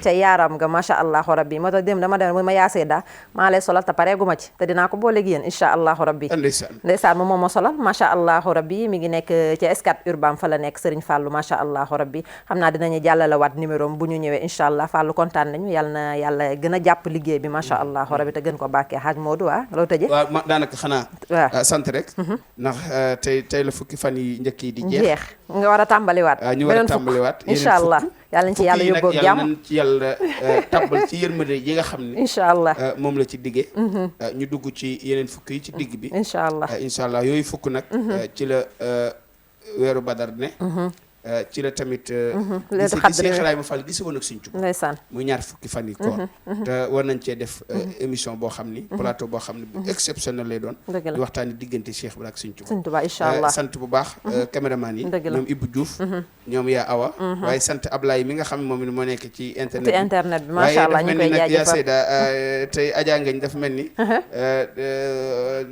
ca yaaram ga macha allahu rabbi moo tax dem dama dem ma yaasee daa maa lay solal te pareegu ma ci te dinaa ko booleeg yéen insha allahu rabbi ndeysaan moom ma solal macha allahu rabbi mi ngi nekk ca Scat Urbam fa la nekk Serigne Fallou macha allahu rabbi xam naa dinañu jàllale waat numéro bu ñu ñëwee insha allah Fallou kontaan nañu yàlla gën a jàpp liggéey bi macha allahu rabbi te gën ko bàkkee Hadj Modou loo tëjee waaw daanaka xanaa waaw sant rek ndax tey la fukki fan yi njëkk yi di jeex nga war a tàmbaliwaat ñu war a tàmbaliwaat incha allah yàlla nañ ci yàlla yóbboo jàmm yàlla nañ ci yàlla tàbbal ci yërmande yi nga xam ne incha allah moom la ci diggee ñu dugg ci yeneen fukk yi ci digg bi incha allah yooyu fukk nag ci la weeru badar ne ci la tamit gisee xalaay ma fal gise woon ak Sëñ Tuubaa ndeysaan muy ñaar fukki fan yi koor te war nañ cee def émission boo xam ni plateau boo xam ne bu exceptionnel lay doon di waxtaani diggante Cheikh Ibra ak Sëñ Tuubaa incha allah sant bu baax caméraman yi ñoom Ibou Diouf ñoom yaa awa waaye sant Ablaye mi nga xam ne moom moo nekk ci internet bi macha allah ñu koy jaajëfal yaa Seyda tey Adja Ngañ dafa mel ni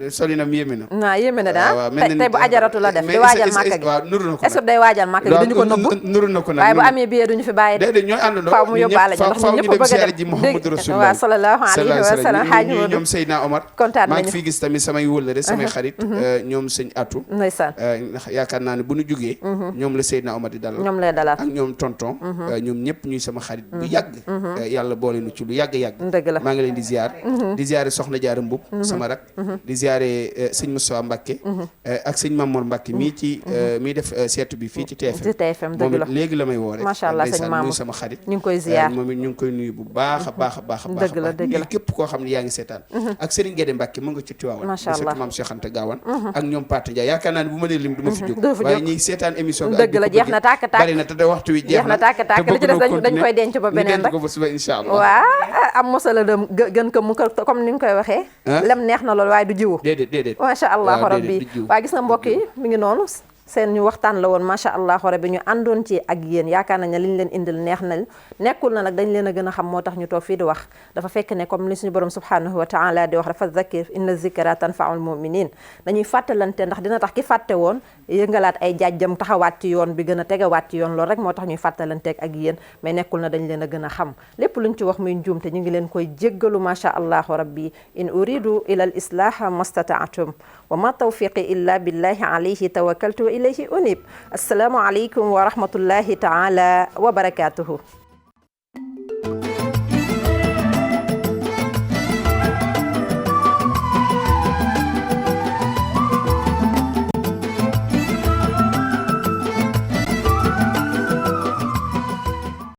solinam yéeme na waaw yéeme na daa tey bu ajaratu la def di waajal màkk gi waaw nuru na ko est-ce que day waajal màkk gi duñu ko nëbbu nuru na ko nag waaye bu amee billet duñu fi bàyyi déedéet ñooy àndandoo faaw mu yóbbaale ñu ndax ñun ñëpp bëgg a dem ji Muhammadu Rasulullah waaw sallallahu alayhi wa sallam Hadj Modou ñoom Seydina Omar kontaan maa nañu ngi fi gis tamit samay wëllëre samay xarit ñoom sëñ Atou ndeysaan ndax yaakaar naa ne bu ñu jógee ñoom la Seydina Omar di dalal ñoom lay dalal ak ñoom tonton ñoom ñëpp ñuy sama xarit bu yàgg yàlla boole nu ci lu yàgg dëgg la maa ngi leen di ziar di ziare Soxna Jaara Mbub sama rak di ziare sëñ Moustapha Mbacké ak sëñ Mamour Mbacké mii def seetu bi fii ci TFM dëgg la léegi la may woo rek macha allah sëñ Mamour muy sama xarit ñu ngi koy ziar moom it ñu ngi koy nuyu bu baax a baax a baax a baax dëgg la képp koo xam ne yaa ngi seetaan ak Serigne Guédé Mbacké mu nga ci Tiwaawan macha allah surtout maam Cheikh Anta Gawane ak ñoom Pate Ndiaye yaakaar naa ne bu ma dee lim du ma fi jóg waaye ñi seetaan émission bi dëgg la jeex na tàkk tàkk bari na te waxtu wi jeex na tàkk tàkk li ci des dañ koy denc ba beneen rek ko ba suba insha allah waaw am mosala dem gën ko mu ko comme ni nga koy waxee lem neex na loolu waaye du jiwu déedéet macha allah rabbi waaye gis na mbokk yi mi ngi noonu seen ñu waxtaan la woon macha allah rabbi ñu àndoon ci ak yéen yaakaar nañ ne li ñu leen indil neex na nekkul na nag dañ leen a gën a xam moo tax ñu toog fii di wax dafa fekk ne comme li suñu borom subhanahu wa taala di wax dafa zakir inna zikra tanfaul muminin dañuy fàttalante ndax dina tax ki fàtte woon yëngalaat ay jaajjam taxawaat ci yoon bi gën a tegawaat ci yoon loolu rek moo tax ñuy fàttalanteeg ak yéen mais nekkul na dañ leen a gën a xam lépp luñ ci wax muy njuum te ñu ngi leen koy jéggalu macha allah rabbi in uridu ila al islaha mastataatum wa ma tawfiqi illa billahi alayhi tawakkaltu wa ilayhi unib assalaamu alaykum wa rahmatullahi taala wa barakatuhu